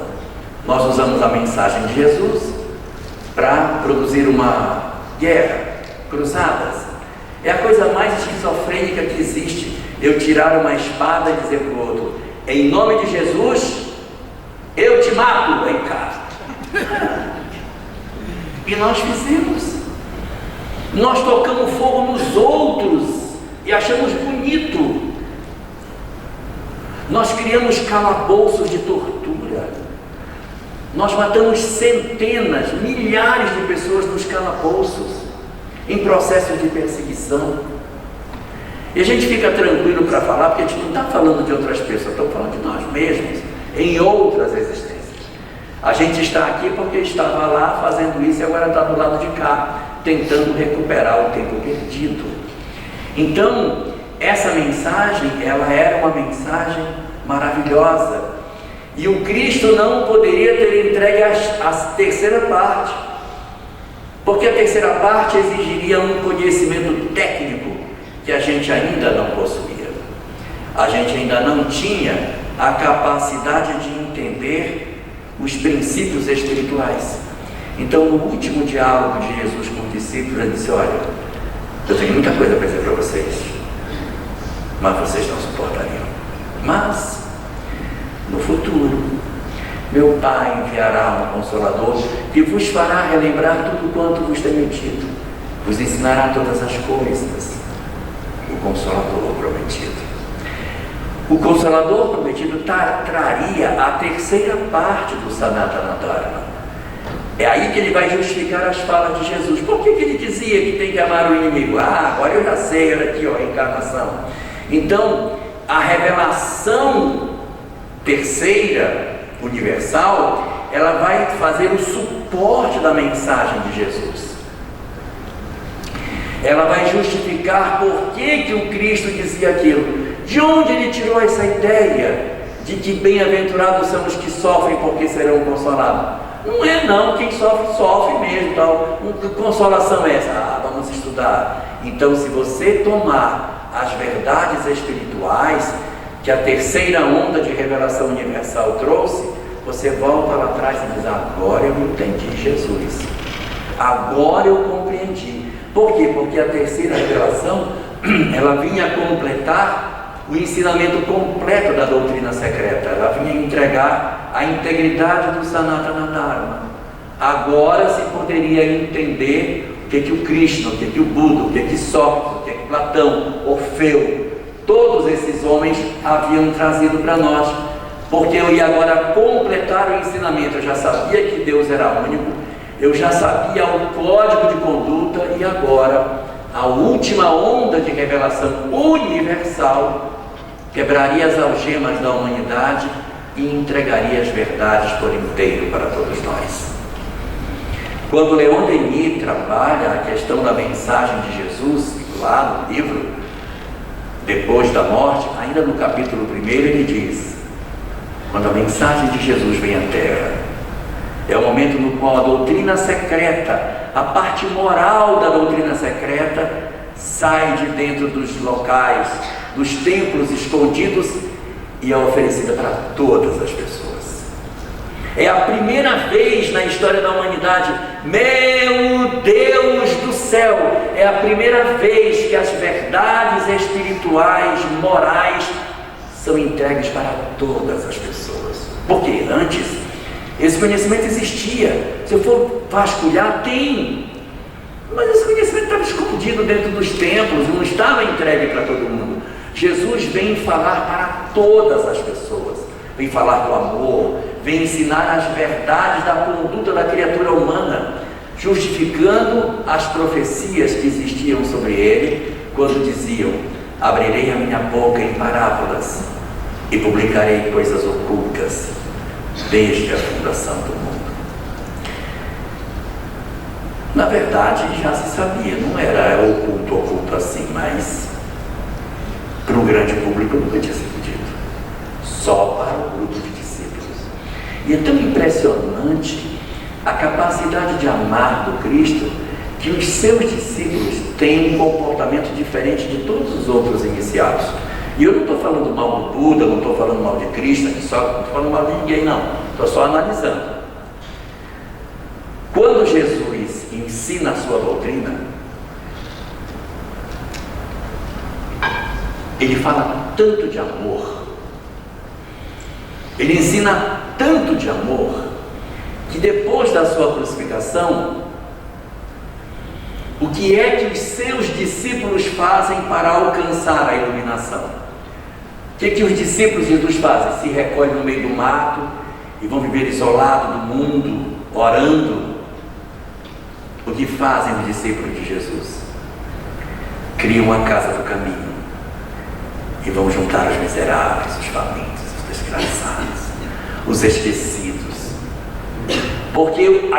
Nós usamos a mensagem de Jesus para produzir uma guerra, cruzadas. É a coisa mais esquizofrênica que existe. Eu tirar uma espada e dizer para o outro: em nome de Jesus, eu te mato, vem cá. E nós fizemos. Nós tocamos fogo nos outros e achamos bonito. Nós criamos calabouços de tortura. Nós matamos centenas, milhares de pessoas nos calabouços, em processos de perseguição. E a gente fica tranquilo para falar, porque a gente não está falando de outras pessoas, estamos falando de nós mesmos, em outras existências. A gente está aqui porque estava lá fazendo isso e agora está do lado de cá, tentando recuperar o tempo perdido. Então, essa mensagem, ela era uma mensagem maravilhosa. E o Cristo não poderia ter entregue a terceira parte. Porque a terceira parte exigiria um conhecimento técnico que a gente ainda não possuía. A gente ainda não tinha a capacidade de entender os princípios espirituais. Então, no último diálogo de Jesus com os discípulos, ele disse: olha, eu tenho muita coisa para dizer para vocês, mas vocês não suportariam. Mas, no futuro, meu Pai enviará um Consolador que vos fará relembrar tudo quanto vos tenho dito, vos ensinará todas as coisas. O Consolador prometido. O Consolador prometido traria a terceira parte do Sanatana Dharma. É aí que ele vai justificar as falas de Jesus. Por que ele dizia que tem que amar o inimigo? Agora eu já sei, olha aqui, a encarnação. Então, a revelação terceira, universal, ela vai fazer o suporte da mensagem de Jesus. Ela vai justificar por que o Cristo dizia aquilo. De onde ele tirou essa ideia de que bem-aventurados são os que sofrem porque serão consolados? Não é não, quem sofre, sofre mesmo. Tal. Que consolação é essa? Vamos estudar. Então, se você tomar as verdades espirituais que a terceira onda de revelação universal trouxe, você volta lá atrás e diz: agora eu entendi Jesus, agora eu compreendi. Por quê? Porque a terceira revelação, ela vinha completar o ensinamento completo da doutrina secreta. Ela vinha entregar a integridade do Sanatana Dharma. Agora se poderia entender o que o Krishna, o que o Buda, o que Sócrates, o que Platão, Orfeu, todos esses homens haviam trazido para nós. Porque eu ia agora completar o ensinamento. Eu já sabia que Deus era único, eu já sabia o código de conduta, e agora a última onda de revelação universal quebraria as algemas da humanidade e entregaria as verdades por inteiro para todos nós. Quando Leon Denis trabalha a questão da mensagem de Jesus, lá no livro Depois da Morte, ainda no capítulo 1, ele diz: quando a mensagem de Jesus vem à Terra, é o momento no qual a doutrina secreta, a parte moral da doutrina secreta, sai de dentro dos locais, dos templos escondidos, e é oferecida para todas as pessoas. É a primeira vez na história da humanidade, meu Deus do céu, é a primeira vez que as verdades espirituais, morais, são entregues para todas as pessoas. Porque antes, esse conhecimento existia. Se eu for vasculhar, tem. Mas esse conhecimento estava escondido dentro dos templos, não estava entregue para todo mundo. Jesus vem falar para todas as pessoas. Vem falar do amor, vem ensinar as verdades da conduta da criatura humana, justificando as profecias que existiam sobre ele, quando diziam: abrirei a minha boca em parábolas e publicarei coisas ocultas desde a fundação do mundo. Na verdade, já se sabia, não era oculto assim, mas para o grande público nunca tinha sido dito, só para o grupo de discípulos. E é tão impressionante a capacidade de amar do Cristo, que os seus discípulos têm um comportamento diferente de todos os outros iniciados. E eu não estou falando mal do Buda, não estou falando mal de Krishna, não estou falando mal de ninguém, não. Estou só analisando. Quando Jesus ensina a sua doutrina, ele fala tanto de amor, ele ensina tanto de amor, que depois da sua crucificação, o que é que os seus discípulos fazem para alcançar a iluminação? O que os discípulos de Jesus fazem? Se recolhem no meio do mato e vão viver isolados do mundo, orando. O que fazem os discípulos de Jesus? Criam a casa do caminho e vão juntar os miseráveis, os famintos, os desgraçados, os esquecidos. Porque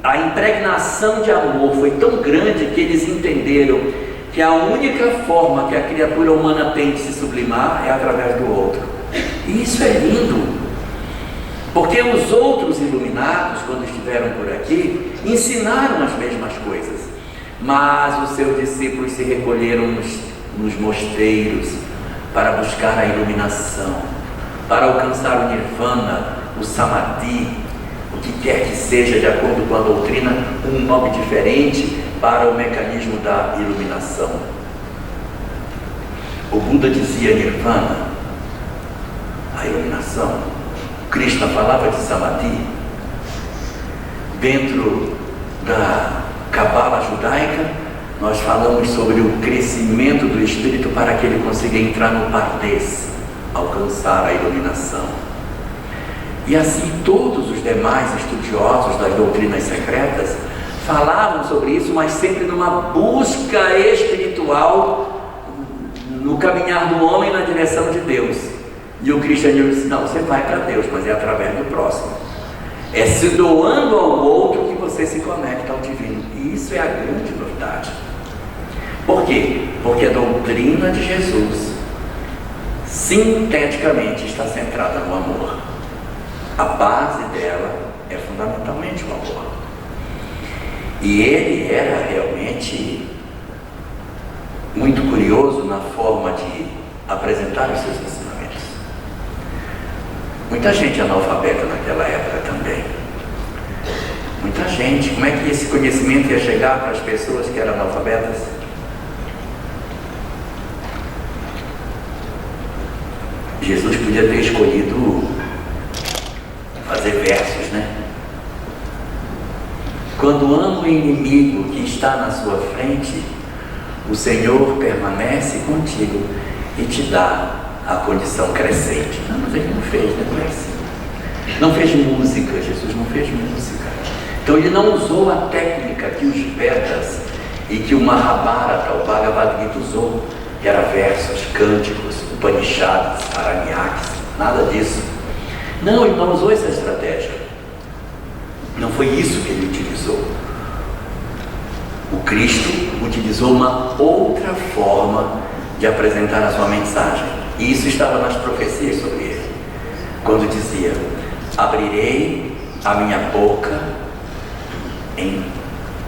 a impregnação de amor foi tão grande que eles entenderam que a única forma que a criatura humana tem de se sublimar é através do outro. E isso é lindo, Porque os outros iluminados, quando estiveram por aqui, ensinaram as mesmas coisas, mas os seus discípulos se recolheram nos mosteiros para buscar a iluminação, para alcançar o nirvana, o samadhi, o que quer que seja, de acordo com a doutrina, um nome diferente para o mecanismo da iluminação. O Buda dizia nirvana, a iluminação. Krishna falava de samadhi. Dentro da Cabala judaica, nós falamos sobre o crescimento do espírito para que ele consiga entrar no Pardes, alcançar a iluminação. E assim todos os demais estudiosos das doutrinas secretas falavam sobre isso, mas sempre numa busca espiritual, no caminhar do homem na direção de Deus. E o cristianismo disse, não, você vai para Deus, mas é através do próximo. É se doando ao outro que você se conecta ao divino. E isso é a grande novidade. Por quê? Porque a doutrina de Jesus, sinteticamente, está centrada no amor. A base dela é fundamentalmente o amor. E ele era realmente muito curioso na forma de apresentar os seus ensinamentos. Muita gente analfabeta naquela época também. Muita gente. Como é que esse conhecimento ia chegar para as pessoas que eram analfabetas? Jesus podia ter escolhido fazer versos, né? Quando ama o inimigo que está na sua frente, o Senhor permanece contigo e te dá a condição crescente. Não, mas ele não fez, né? Não é assim. Não fez música, Jesus não fez música. Então ele não usou a técnica que os Vedas e que o Mahabharata, o Bhagavad Gita usou, que era versos, cânticos, Upanishads, Aranyakas, nada disso. Não, ele não usou essa estratégia. Não foi isso que ele utilizou. O Cristo utilizou uma outra forma de apresentar a sua mensagem. E isso estava nas profecias sobre ele. Quando dizia, abrirei a minha boca em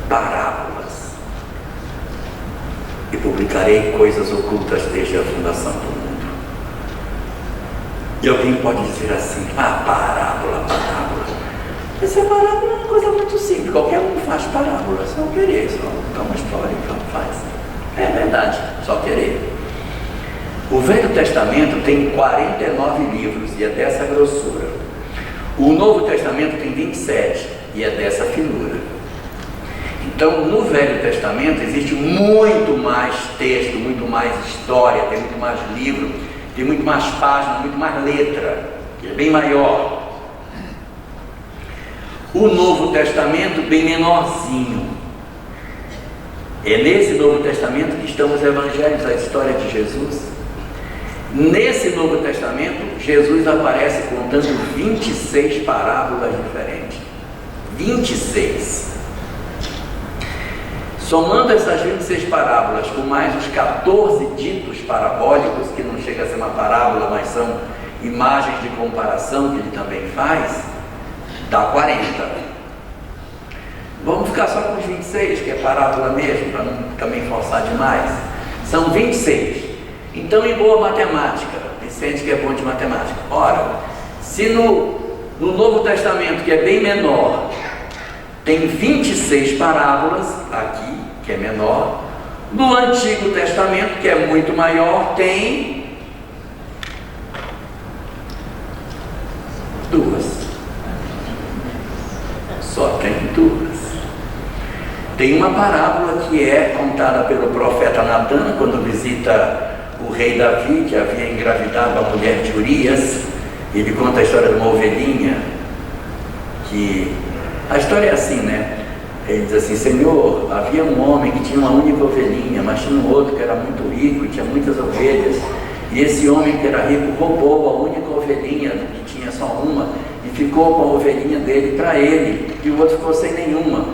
parábolas e publicarei coisas ocultas desde a fundação do mundo. E alguém pode dizer assim, parábola. Essa parábola é uma coisa muito simples, qualquer um faz parábola, só querer, só contar uma história e faz. É verdade, só querer. O Velho Testamento tem 49 livros e é dessa grossura. O Novo Testamento tem 27 e é dessa finura. Então, no Velho Testamento existe muito mais texto, muito mais história, tem muito mais livro, tem muito mais páginas, muito mais letra, que é bem maior. O Novo Testamento bem menorzinho. É nesse Novo Testamento que estão os evangelhos, a história de Jesus. Nesse Novo Testamento, Jesus aparece contando 26 parábolas diferentes. 26. Somando essas 26 parábolas com mais os 14 ditos parabólicos, que não chega a ser uma parábola, mas são imagens de comparação que ele também faz, dá 40. Vamos ficar só com os 26, que é parábola mesmo, para não também forçar demais. São 26. Então, em boa matemática, Vicente que é bom de matemática, ora, se no Novo Testamento, que é bem menor, tem 26 parábolas, aqui, que é menor, no Antigo Testamento, que é muito maior, tem 2. Só tem 2. Tem uma parábola que é contada pelo profeta Natan, quando visita o rei Davi, que havia engravidado a mulher de Urias. Ele conta a história de uma ovelhinha, que a história é assim, né? Ele diz assim, Senhor, havia um homem que tinha uma única ovelhinha, mas tinha um outro que era muito rico e tinha muitas ovelhas, e esse homem que era rico roubou a única ovelhinha, que tinha só uma, e ficou com a ovelhinha dele para ele, e o outro ficou sem nenhuma.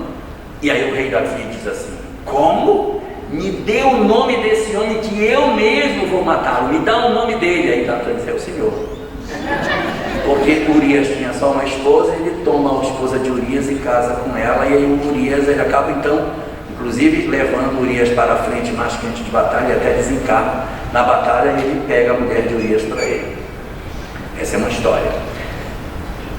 E aí o rei Davi diz assim, como? Me dê o nome desse homem que eu mesmo vou matá-lo, me dá o nome dele. Aí Natan diz, é o Senhor. Porque Urias tinha só uma esposa, ele toma a esposa de Urias e casa com ela, e aí o Urias ele acaba então, inclusive levando Urias para a frente mais quente de batalha, e até desencarna na batalha, e ele pega a mulher de Urias para ele. Essa é uma história.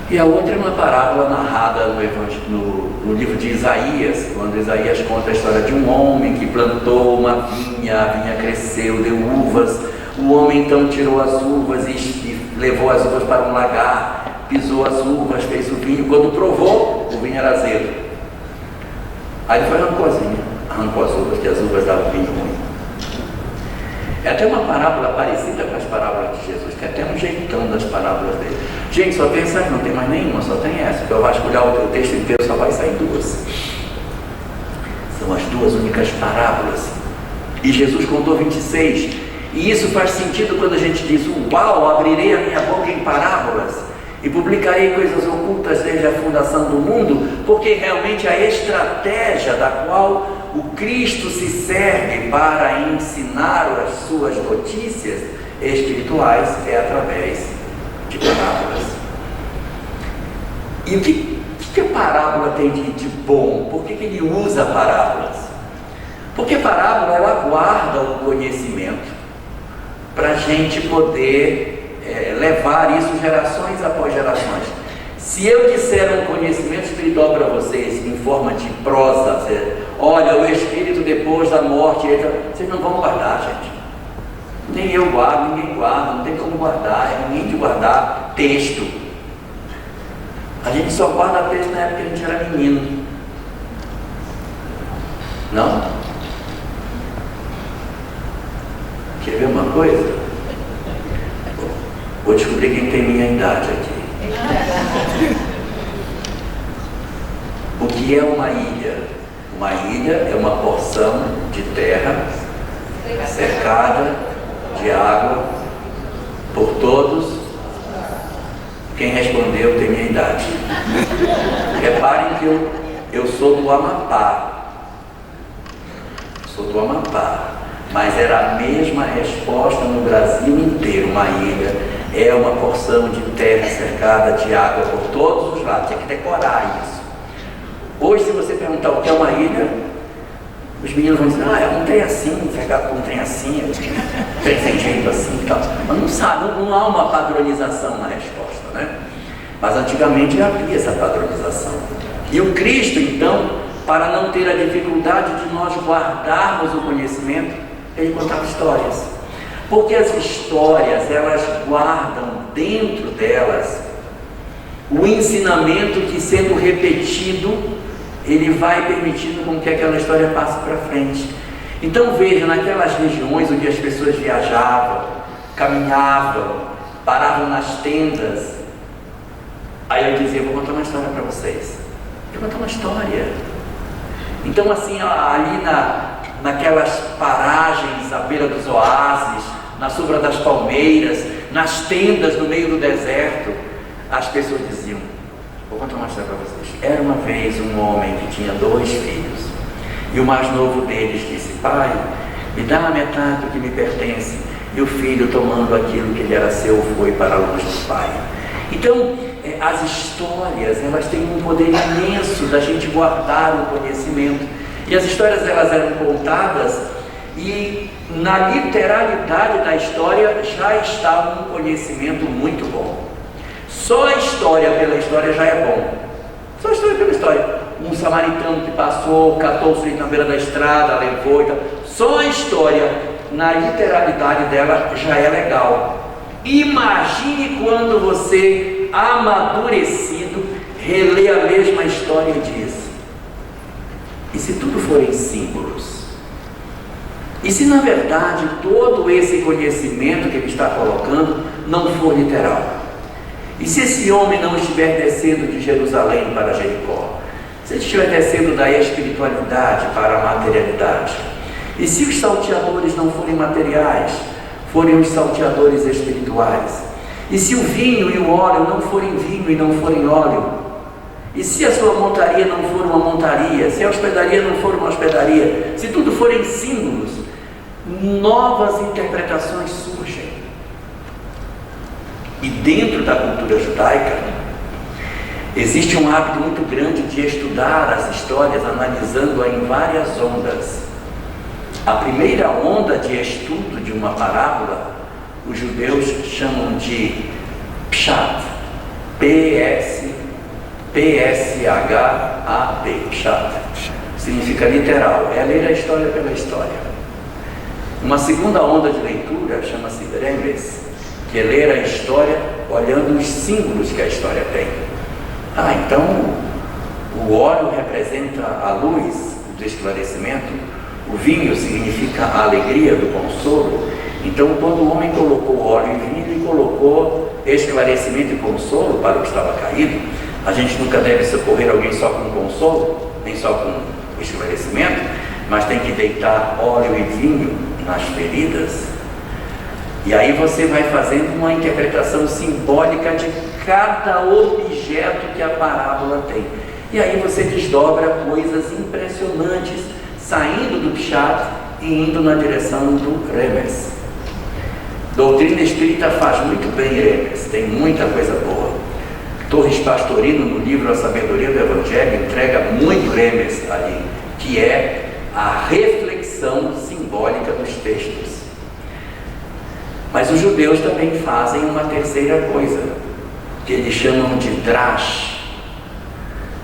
E a outra é uma parábola narrada no livro de Isaías, quando Isaías conta a história de um homem que plantou uma vinha, a vinha cresceu, deu uvas. O homem então tirou as uvas e levou as uvas para um lagar, pisou as uvas, fez o vinho. Quando provou, o vinho era azedo. Aí ele foi arrancou as uvas, que as uvas davam vinho ruim. É até uma parábola parecida com as parábolas de Jesus, que é até um jeitão das parábolas dele. Gente, só tem essa, não tem mais nenhuma, só tem essa. Porque eu vasculhar o texto inteiro, só vai sair duas. São as duas únicas parábolas. E Jesus contou 26. E isso faz sentido quando a gente diz: uau, abrirei a minha boca em parábolas e publicarei coisas ocultas desde a fundação do mundo, porque realmente a estratégia da qual o Cristo se serve para ensinar as suas notícias espirituais é através de parábolas. E o que a parábola tem de bom? Por que ele usa parábolas? Porque a parábola ela guarda o conhecimento para a gente poder levar isso gerações após gerações. Se eu disser um conhecimento espiritual para vocês em forma de prosa, olha, o espírito depois da morte, vocês não vão guardar, gente. Nem eu guardo, ninguém guarda, não tem como guardar, é ruim de guardar texto. A gente só guarda texto na época que a gente era menino. Não? Quer ver uma coisa? Vou descobrir quem tem minha idade aqui. O que é uma ilha? Uma ilha é uma porção de terra cercada de água por todos. Quem respondeu tem minha idade. Reparem que eu sou do Amapá. Sou do Amapá. Mas era a mesma resposta no Brasil inteiro. Uma ilha é uma porção de terra cercada de água por todos os lados. Tinha que decorar isso. Hoje, se você perguntar o que é uma ilha, os meninos vão dizer: é um trem assim, cercado por um trem assim, um trem sem jeito assim e tal. Mas não sabe, não há uma padronização na resposta, né? Mas antigamente havia essa padronização. E o Cristo, então, para não ter a dificuldade de nós guardarmos o conhecimento, ele contava histórias. Porque as histórias, elas guardam dentro delas o ensinamento que, sendo repetido, ele vai permitindo com que aquela história passe para frente. Então veja, naquelas regiões onde as pessoas viajavam, caminhavam, paravam nas tendas, aí eu dizia: vou contar uma história para vocês. Eu vou contar uma história. Então assim, ali naquelas paragens à beira dos oásis, na sombra das palmeiras, nas tendas no meio do deserto, as pessoas diziam: vou contar uma história para vocês. Era uma vez um homem que tinha 2 filhos, e o mais novo deles disse: pai, me dá a metade do que me pertence. E o filho, tomando aquilo que lhe era seu, foi para a luz do pai. Então, as histórias, elas têm um poder imenso da gente guardar o conhecimento. E as histórias, elas eram contadas, e na literalidade da história já estava um conhecimento muito bom. Só a história pela história já é bom. Só a história pela história. Um samaritano que passou, catou o suíte na beira da estrada, levou e tal. Só a história, na literalidade dela, já é legal. Imagine quando você, amadurecido, relê a mesma história e diz: e se tudo forem símbolos? E se na verdade todo esse conhecimento que ele está colocando não for literal? E se esse homem não estiver descendo de Jerusalém para Jericó? Se ele estiver descendo da espiritualidade para a materialidade? E se os salteadores não forem materiais, forem os salteadores espirituais? E se o vinho e o óleo não forem vinho e não forem óleo? E se a sua montaria não for uma montaria? Se a hospedaria não for uma hospedaria? Se tudo forem símbolos, novas interpretações surgem. E dentro da cultura judaica, existe um hábito muito grande de estudar as histórias, analisando-a em várias ondas. A primeira onda de estudo de uma parábola, os judeus chamam de Pshat, P-S-H-A-T, Pshat. Significa literal, é ler a história pela história. Uma segunda onda de leitura chama-se Remes, que é ler a história olhando os símbolos que a história tem. Então o óleo representa a luz do esclarecimento, o vinho significa a alegria do consolo. Então, quando o homem colocou óleo e vinho, ele colocou esclarecimento e consolo para o que estava caído. A gente nunca deve socorrer alguém só com consolo, nem só com esclarecimento, mas tem que deitar óleo e vinho nas feridas. E aí você vai fazendo uma interpretação simbólica de cada objeto que a parábola tem. E aí você desdobra coisas impressionantes, saindo do Pshat e indo na direção do Remes. Doutrina espírita faz muito bem Remes, tem muita coisa boa. Torres Pastorino, no livro A Sabedoria do Evangelho, entrega muito Remes ali, que é a reflexão simbólica dos textos. Mas os judeus também fazem uma terceira coisa, que eles chamam de drash.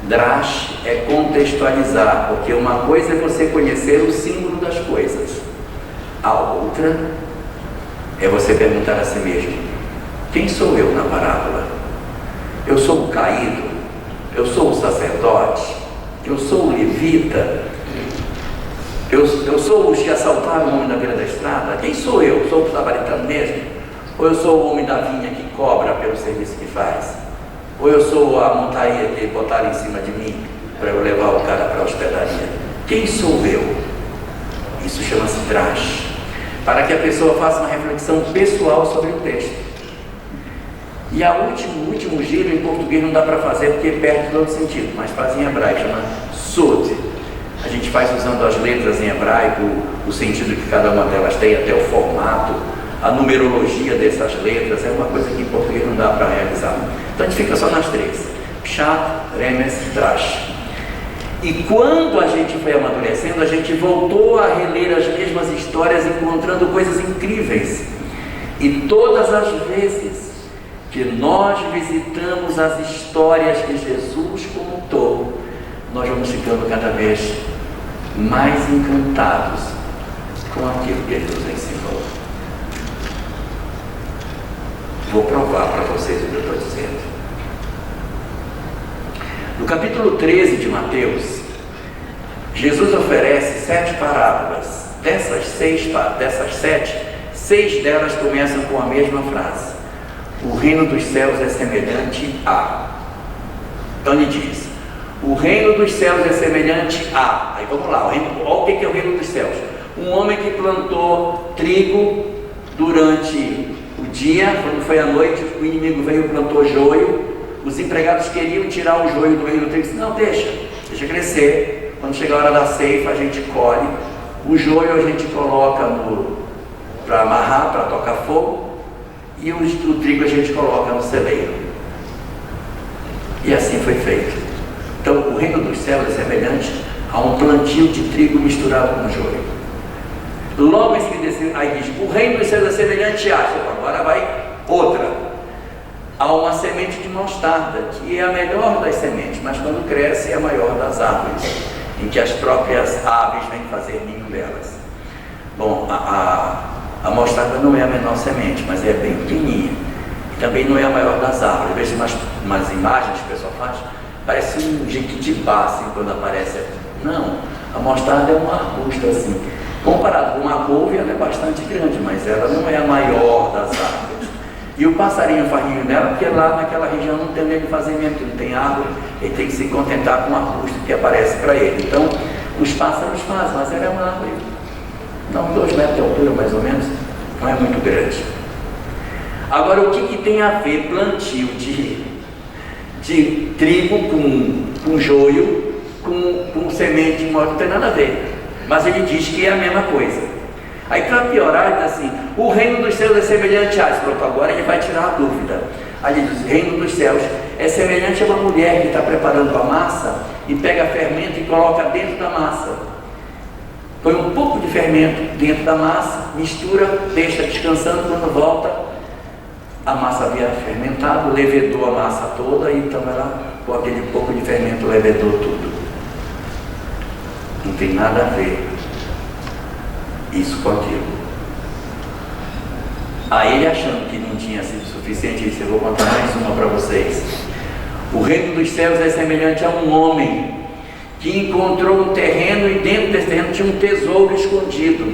Drash é contextualizar, porque uma coisa é você conhecer o símbolo das coisas, a outra é você perguntar a si mesmo: quem sou eu na parábola? Eu sou o caído? Eu sou o sacerdote? Eu sou o levita? Eu sou os que assaltaram o homem na beira da estrada? Quem sou eu? Sou o samaritano mesmo? Ou eu sou o homem da vinha que cobra pelo serviço que faz? Ou eu sou a montaria que botaram em cima de mim para eu levar o cara para a hospedaria? Quem sou eu? Isso chama-se drash, para que a pessoa faça uma reflexão pessoal sobre o texto. E o último giro em português não dá para fazer porque perde todo sentido, mas faz em hebraico, chama sud. A gente faz usando as letras em hebraico, o sentido que cada uma delas tem, até o formato, a numerologia dessas letras, é uma coisa que em português não dá para realizar. Então a gente fica só nas três: Pshat, Remes, Drash. E quando a gente foi amadurecendo, a gente voltou a reler as mesmas histórias, encontrando coisas incríveis. E todas as vezes que nós visitamos as histórias que Jesus contou, nós vamos ficando cada vez mais encantados com aquilo que ele nos ensinou. Vou provar para vocês o que eu estou dizendo. No capítulo 13 de Mateus, Jesus oferece 7 parábolas. Dessas 7, 6 delas começam com a mesma frase: o reino dos céus é semelhante a. Então ele diz: o reino dos céus é semelhante a. Aí vamos lá, olha o que é o reino dos céus. Um homem que plantou trigo durante o dia, quando foi à noite, o inimigo veio e plantou joio. Os empregados queriam tirar o joio do meio do trigo. Não, deixa crescer. Quando chegar a hora da ceifa, a gente colhe. O joio a gente coloca para amarrar, para tocar fogo. E o trigo a gente coloca no celeiro. E assim foi feito. Então, o reino dos céus é semelhante a um plantio de trigo misturado com joio. Logo em seguida, aí diz: o reino dos céus é semelhante a. Agora vai outra. Há uma semente de mostarda, que é a melhor das sementes, mas quando cresce é a maior das árvores, em que as próprias aves vêm fazer ninho delas. Bom, a mostarda não é a menor semente, mas é bem pequenininha. E também não é a maior das árvores. Veja umas imagens que o pessoal faz, parece um jequitibá, assim, quando aparece. Não, a mostarda é um arbusto assim. Comparado com uma couve, ela é bastante grande, mas ela não é a maior das árvores. E o passarinho faz ninho nela, porque lá naquela região não tem onde ele fazer mesmo, porque não tem árvore, ele tem que se contentar com o arbusto que aparece para ele. Então, os pássaros fazem, mas ela é uma árvore, não 2 metros de altura mais ou menos, não é muito grande. Agora, o que tem a ver plantio de trigo com joio, com semente de modo, não tem nada a ver, mas ele diz que é a mesma coisa. Aí para piorar, ele diz assim: o reino dos céus é semelhante a... Pronto, agora ele vai tirar a dúvida. Aí ele diz: o reino dos céus é semelhante a uma mulher que está preparando a massa e pega fermento e coloca dentro da massa. Põe um pouco de fermento dentro da massa, mistura, deixa descansando, quando volta, a massa havia fermentado, levedou a massa toda, e então ela, com aquele pouco de fermento, levedou tudo. Não tem nada a ver isso com aquilo. Aí ele, achando que não tinha sido suficiente, disse: eu vou contar mais uma para vocês. O reino dos céus é semelhante a um homem que encontrou um terreno, e dentro desse terreno tinha um tesouro escondido.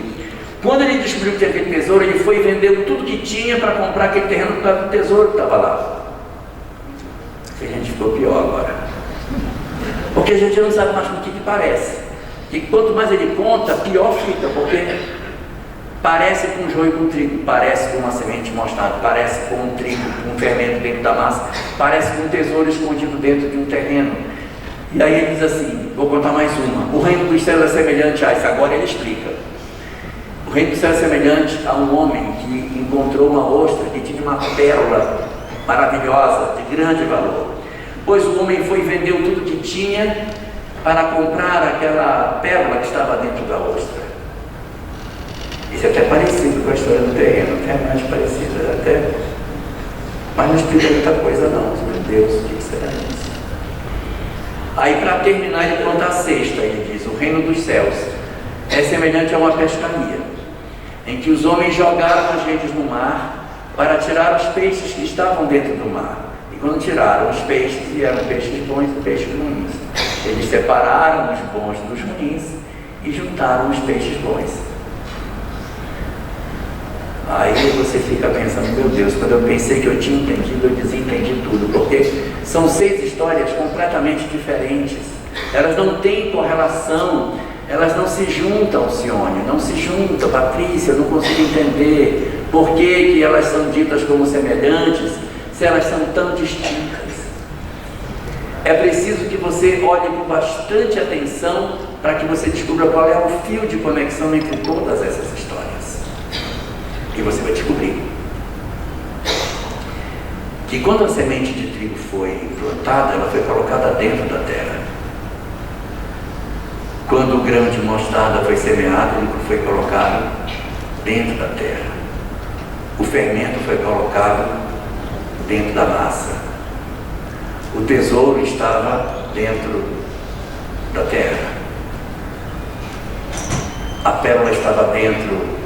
Quando ele descobriu que tinha aquele tesouro, ele foi e vendeu tudo que tinha para comprar aquele terreno por causa do tesouro que estava lá. A gente ficou pior agora, porque a gente não sabe mais com o que parece. E quanto mais ele conta, pior fica, porque parece com joio com trigo, parece com uma semente mostarda, parece com um trigo, com um fermento dentro da massa, parece com um tesouro escondido dentro de um terreno. E aí ele diz assim, vou contar mais uma: o reino dos céus é semelhante a isso. Agora ele explica. O reino dos céus é semelhante a um homem que encontrou uma ostra que tinha uma pérola maravilhosa, de grande valor. Pois o homem foi e vendeu tudo que tinha para comprar aquela pérola que estava dentro da ostra. Isso é até parecido com a história do terreno, até mais parecido, até, mas não explica muita coisa não. Meu Deus, o que será isso? Aí, para terminar, ele conta a sexta. Ele diz: o reino dos céus é semelhante a uma pescaria, em que os homens jogaram as redes no mar para tirar os peixes que estavam dentro do mar. E quando tiraram os peixes, vieram peixes bons e peixes ruins. Eles separaram os bons dos ruins e juntaram os peixes bons. Aí você fica pensando: meu Deus, quando eu pensei que eu tinha entendido, eu desentendi tudo, porque são 6 histórias completamente diferentes. Elas não têm correlação, elas não se juntam, Sione, não se juntam. Patrícia, eu não consigo entender por que elas são ditas como semelhantes, se elas são tão distintas. É preciso que você olhe com bastante atenção para que você descubra qual é o fio de conexão entre todas essas histórias. E você vai descobrir que quando a semente de trigo foi plantada, ela foi colocada dentro da terra. Quando o grão de mostarda foi semeado, ele foi colocado dentro da terra. O fermento foi colocado dentro da massa. O tesouro estava dentro da terra. A pérola estava dentro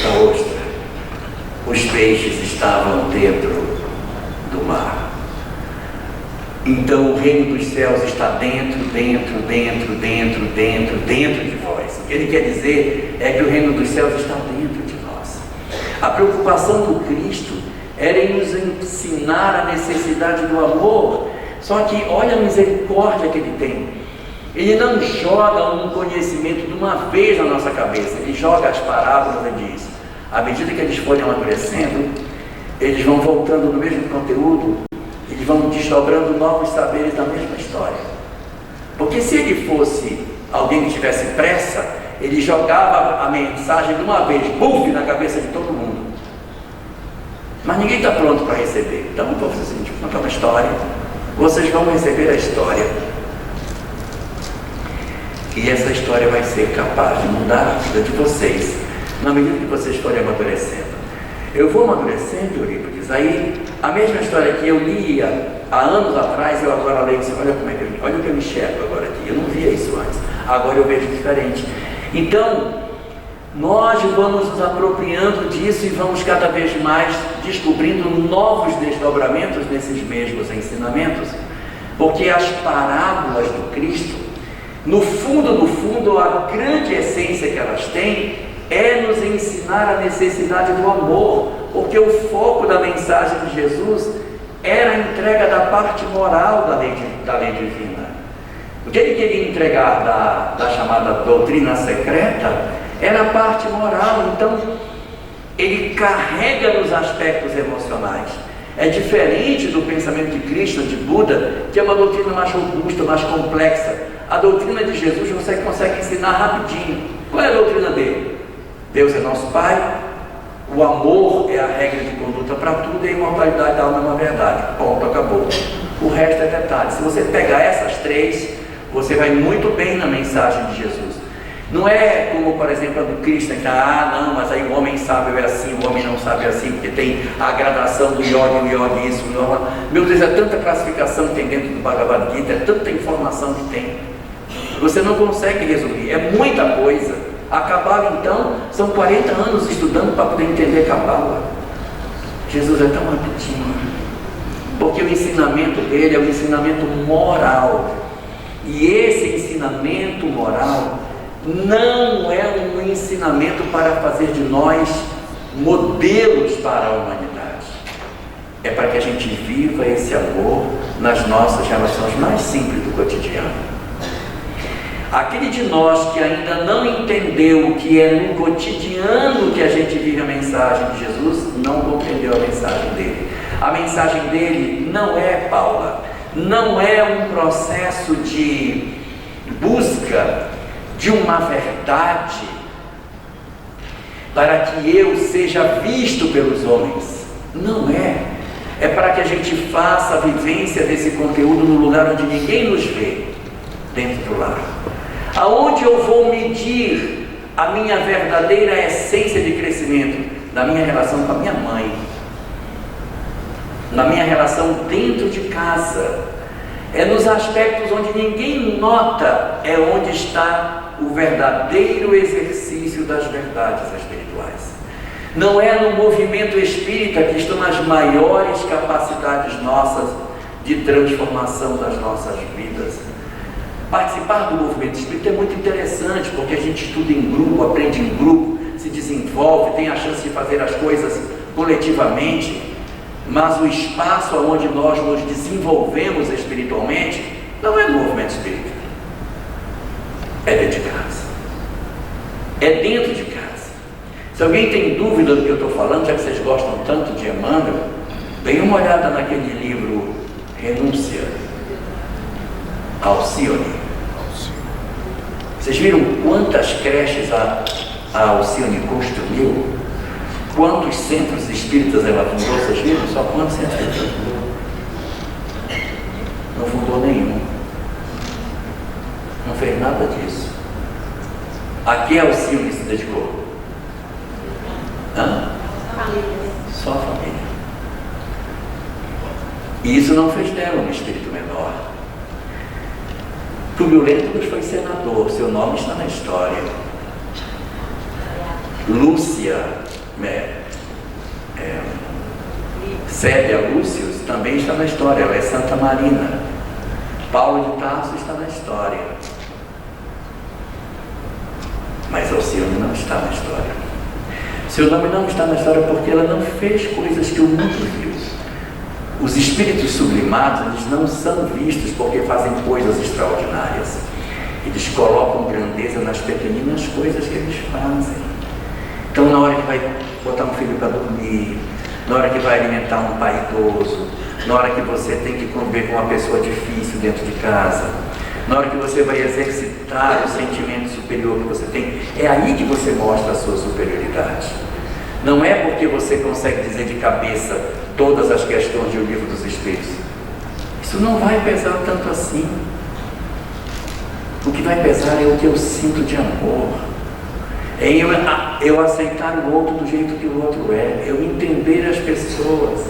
da ostra. Os peixes estavam dentro do mar. Então o reino dos céus está dentro de vós. O que ele quer dizer é que o reino dos céus está dentro de nós. A preocupação do Cristo era em nos ensinar a necessidade do amor. Só que olha a misericórdia que ele tem. Ele não joga um conhecimento de uma vez na nossa cabeça. Ele joga as parábolas e diz: à medida que eles forem amadurecendo, eles vão voltando no mesmo conteúdo, eles vão desdobrando novos saberes da mesma história. Porque se ele fosse alguém que tivesse pressa, ele jogava a mensagem de uma vez, buf, na cabeça de todo mundo. Mas ninguém está pronto para receber. Então vou fazer o seguinte: vou contar uma história, vocês vão receber a história, e essa história vai ser capaz de mudar a vida de vocês na medida que vocês forem amadurecendo. Eu vou amadurecendo, Eurípides. Aí a mesma história que eu lia há anos atrás, eu agora leio assim: olha o que eu enxergo agora aqui. Eu não via isso antes, agora eu vejo diferente. Então nós vamos nos apropriando disso e vamos cada vez mais descobrindo novos desdobramentos desses mesmos ensinamentos, porque as parábolas do Cristo, no fundo, a grande essência que elas têm é nos ensinar a necessidade do amor, porque o foco da mensagem de Jesus era a entrega da parte moral da lei divina. O que ele queria entregar da chamada doutrina secreta era a parte moral. Então ele carrega nos aspectos emocionais. É diferente do pensamento de Cristo, de Buda, que é uma doutrina mais robusta, mais complexa. A doutrina de Jesus você consegue ensinar rapidinho. Qual é a doutrina dele? Deus é nosso Pai, o amor é a regra de conduta para tudo e a imortalidade da alma é uma verdade. Ponto, acabou. O resto é detalhe. Se você pegar essas três, você vai muito bem na mensagem de Jesus. Não é como, por exemplo, a do Cristo, que não, mas aí o homem sábio é assim, o homem não sábio é assim, porque tem a gradação do yoga, o yoga, isso, o yoga. Meu Deus, é tanta classificação que tem dentro do Bhagavad Gita, é tanta informação que tem. Você não consegue resumir, é muita coisa. A Cabala, então, são 40 anos estudando para poder entender a Cabala. Jesus é tão rapidinho, porque o ensinamento dele é um ensinamento moral. E esse ensinamento moral não é um ensinamento para fazer de nós modelos para a humanidade. É para que a gente viva esse amor nas nossas relações mais simples do cotidiano. Aquele de nós que ainda não entendeu o que é no cotidiano que a gente vive a mensagem de Jesus, não compreendeu a mensagem dele. A mensagem dele não é, Paula, não é um processo de busca de uma verdade para que eu seja visto pelos homens. Não é. É para que a gente faça a vivência desse conteúdo no lugar onde ninguém nos vê, dentro do lar. Aonde eu vou medir a minha verdadeira essência de crescimento? Na minha relação com a minha mãe, na minha relação dentro de casa. É nos aspectos onde ninguém nota, é onde está o verdadeiro exercício das verdades espirituais. Não é no movimento espírita que estão as maiores capacidades nossas de transformação das nossas vidas. Participar do movimento espírita é muito interessante, porque a gente estuda em grupo, aprende em grupo, se desenvolve, tem a chance de fazer as coisas coletivamente. Mas o espaço onde nós nos desenvolvemos espiritualmente não é no movimento espírita, é dentro de casa, é dentro de casa. Se alguém tem dúvida do que eu estou falando, já que vocês gostam tanto de Emmanuel, deem uma olhada naquele livro Renúncia, Alcione. Vocês viram quantas creches a Alcione construiu? Quantos centros espíritas ela fundou? Vocês viram? Só quantos centros ela fundou? Não fundou nenhum. Não fez nada disso. A que Alcione se dedicou? Só a família. E isso não fez dela um espírito menor. Túlio Lentulus foi senador, seu nome está na história. Lúcia Célia Lúcius também está na história, ela é Santa Marina. Paulo de Tarso está na história, mas Alcione não está na história. Seu nome não está na história porque ela não fez coisas que o mundo viu. Os espíritos sublimados, eles não são vistos porque fazem coisas extraordinárias. Eles colocam grandeza nas pequeninas coisas que eles fazem. Então, na hora que vai botar um filho para dormir, na hora que vai alimentar um pai idoso, na hora que você tem que conviver com uma pessoa difícil dentro de casa, na hora que você vai exercitar o sentimento superior que você tem, é aí que você mostra a sua superioridade. Não é porque você consegue dizer de cabeça todas as questões do Livro dos Espíritos. Isso não vai pesar tanto assim. O que vai pesar é o que eu sinto de amor. É eu aceitar o outro do jeito que o outro é, eu entender as pessoas,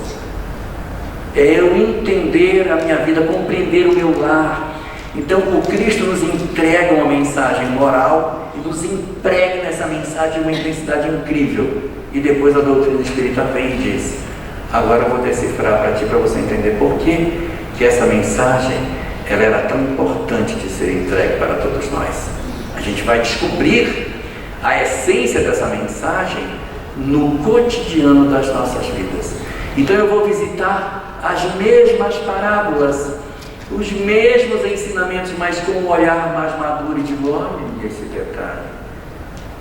é eu entender a minha vida, compreender o meu lar. Então o Cristo nos entrega uma mensagem moral e nos emprega nessa mensagem uma intensidade incrível. E depois a doutrina espírita vem e diz: agora eu vou decifrar para ti, para você entender por que essa mensagem ela era tão importante de ser entregue para todos nós. A gente vai descobrir a essência dessa mensagem no cotidiano das nossas vidas. Então eu vou visitar as mesmas parábolas, os mesmos ensinamentos, mas com um olhar mais maduro e digo: olha esse detalhe,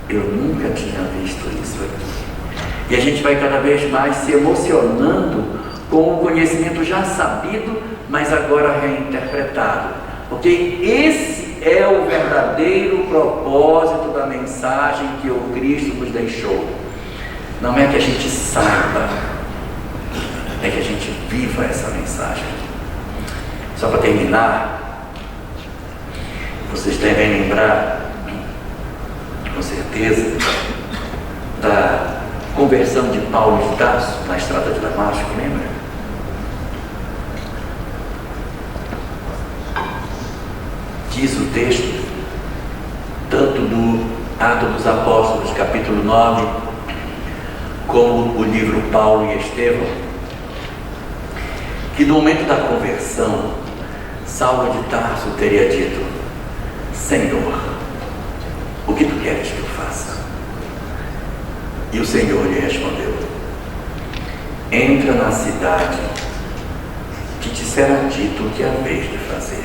eu nunca tinha visto isso aqui. E a gente vai cada vez mais se emocionando com o conhecimento já sabido, mas agora reinterpretado, porque esse é o verdadeiro propósito da mensagem que o Cristo nos deixou. Não é que a gente saiba, é que a gente viva essa mensagem. Só para terminar, vocês devem lembrar, com certeza, da conversão de Paulo de Tarso na estrada de Damasco, lembra? Diz o texto, tanto do Atos dos Apóstolos, capítulo 9, como o livro Paulo e Estevão, que no momento da conversão, Saulo de Tarso teria dito: Senhor, o que tu queres que eu faça? E o Senhor lhe respondeu: entra na cidade, que te será dito o que haveis de fazer.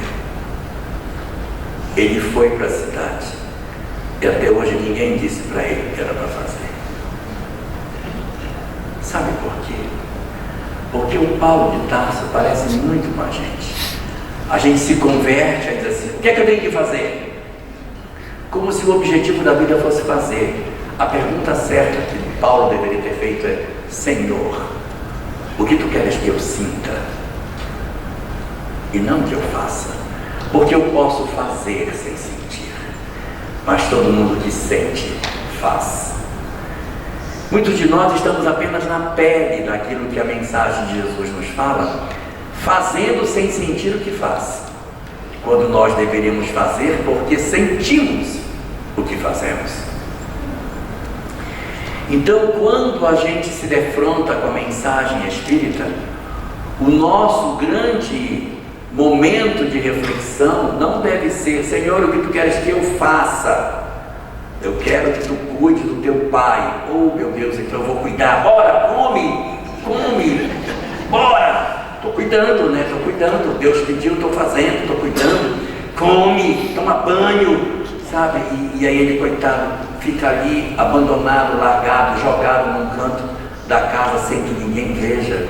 Ele foi para a cidade, e até hoje ninguém disse para ele o que era para fazer. Sabe por quê? Porque o Paulo de Tarso parece muito com a gente. A gente se converte e diz assim: o que é que eu tenho que fazer? Como se o objetivo da vida fosse fazer. A pergunta certa que Paulo deveria ter feito é: Senhor, o que tu queres que eu sinta? E não que eu faça. Porque eu posso fazer sem sentir, mas todo mundo que sente, faz. Muitos de nós estamos apenas na pele daquilo que a mensagem de Jesus nos fala, fazendo sem sentir o que faz, quando nós deveríamos fazer porque sentimos o que fazemos. Então, quando a gente se defronta com a mensagem espírita, o nosso grande momento de reflexão não deve ser: Senhor, o que tu queres que eu faça? Eu quero que tu cuide do teu pai. Oh, meu Deus, então eu vou cuidar. Bora, come, bora. Estou cuidando, né? Estou cuidando. Deus pediu, estou fazendo, estou cuidando. Come, toma banho, sabe? E aí ele, coitado, fica ali abandonado, largado, jogado num canto da casa sem que ninguém veja.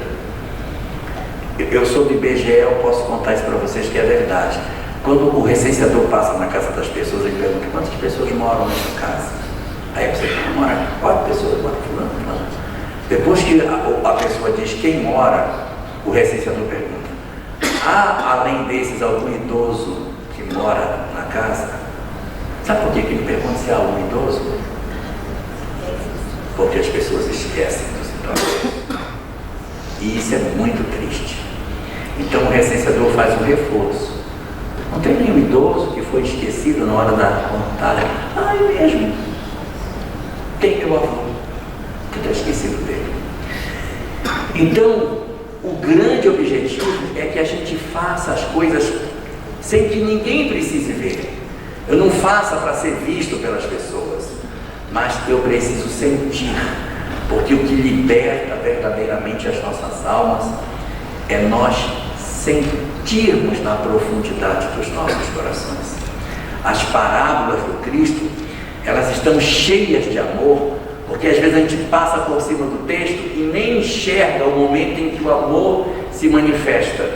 Eu sou do IBGE, eu posso contar isso para vocês que é verdade. Quando o recenseador passa na casa das pessoas, ele pergunta: quantas pessoas moram nessa casa? Aí você mora 4 pessoas, mora fulano. Depois que a pessoa diz quem mora, o recenseador pergunta: há além desses algum idoso que mora na casa? Sabe por que ele pergunta se há algum idoso? Porque as pessoas esquecem dos idosos. E isso é muito triste. Então o recenseador faz um reforço. Não tem nenhum idoso que foi esquecido na hora da contagem. Ah, eu mesmo. Tem meu avô, que está esquecido dele. Então, o grande objetivo é que a gente faça as coisas sem que ninguém precise ver. Eu não faça para ser visto pelas pessoas, mas eu preciso sentir. Porque o que liberta verdadeiramente as nossas almas é nós sentirmos na profundidade dos nossos corações. As parábolas do Cristo, elas estão cheias de amor, porque às vezes a gente passa por cima do texto e nem enxerga o momento em que o amor se manifesta.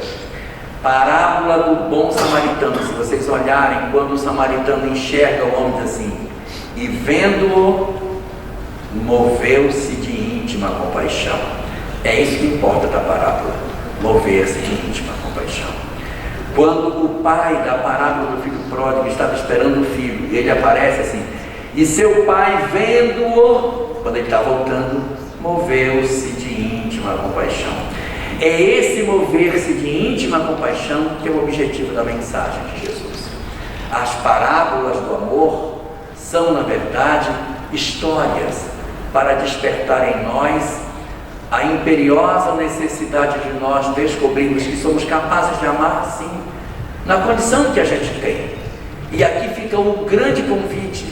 Parábola do bom samaritano. Se vocês olharem, quando o samaritano enxerga o homem, diz assim: e vendo-o, moveu-se de íntima compaixão. É isso que importa da parábola, mover-se de íntima compaixão. Quando o pai da parábola do filho pródigo estava esperando o filho, e ele aparece assim, e seu pai, vendo-o, quando ele está voltando, moveu-se de íntima compaixão. É esse mover-se de íntima compaixão que é o objetivo da mensagem de Jesus. As parábolas do amor são, na verdade, histórias para despertar em nós a imperiosa necessidade de nós descobrirmos que somos capazes de amar, sim, na condição que a gente tem. E aqui fica o grande convite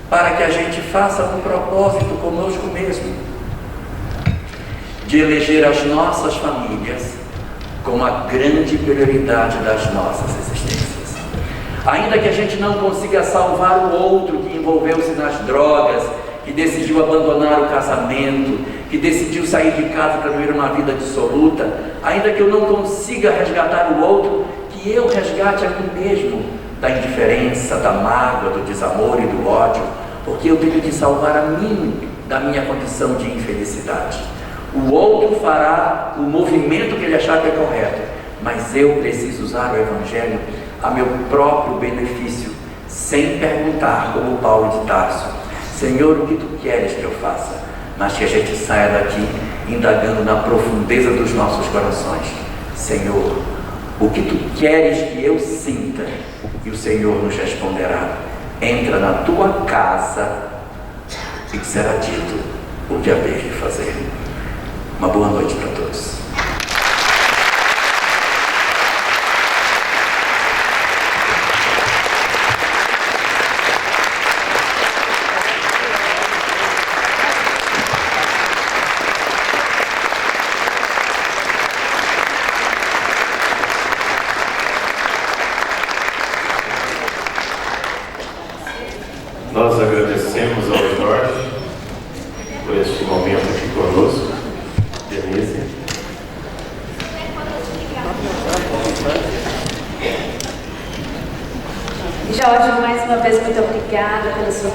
para que a gente faça um propósito conosco mesmo, de eleger as nossas famílias como a grande prioridade das nossas existências. Ainda que a gente não consiga salvar o outro que envolveu-se nas drogas, que decidiu abandonar o casamento, que decidiu sair de casa para viver uma vida dissoluta, ainda que eu não consiga resgatar o outro, que eu resgate a mim mesmo, da indiferença, da mágoa, do desamor e do ódio, porque eu tenho que salvar a mim da minha condição de infelicidade. O outro fará o movimento que ele achar que é correto, mas eu preciso usar o Evangelho a meu próprio benefício, sem perguntar, como Paulo de Tarso: Senhor, o que tu queres que eu faça? Mas que a gente saia daqui indagando na profundeza dos nossos corações: Senhor, o que tu queres que eu sinta? E o Senhor nos responderá: entra na tua casa e te será dito o que haver de fazer. Uma boa noite para todos. Nós agradecemos ao Jorge por este momento aqui conosco. Denise. Jorge, mais uma vez, muito obrigada pela sua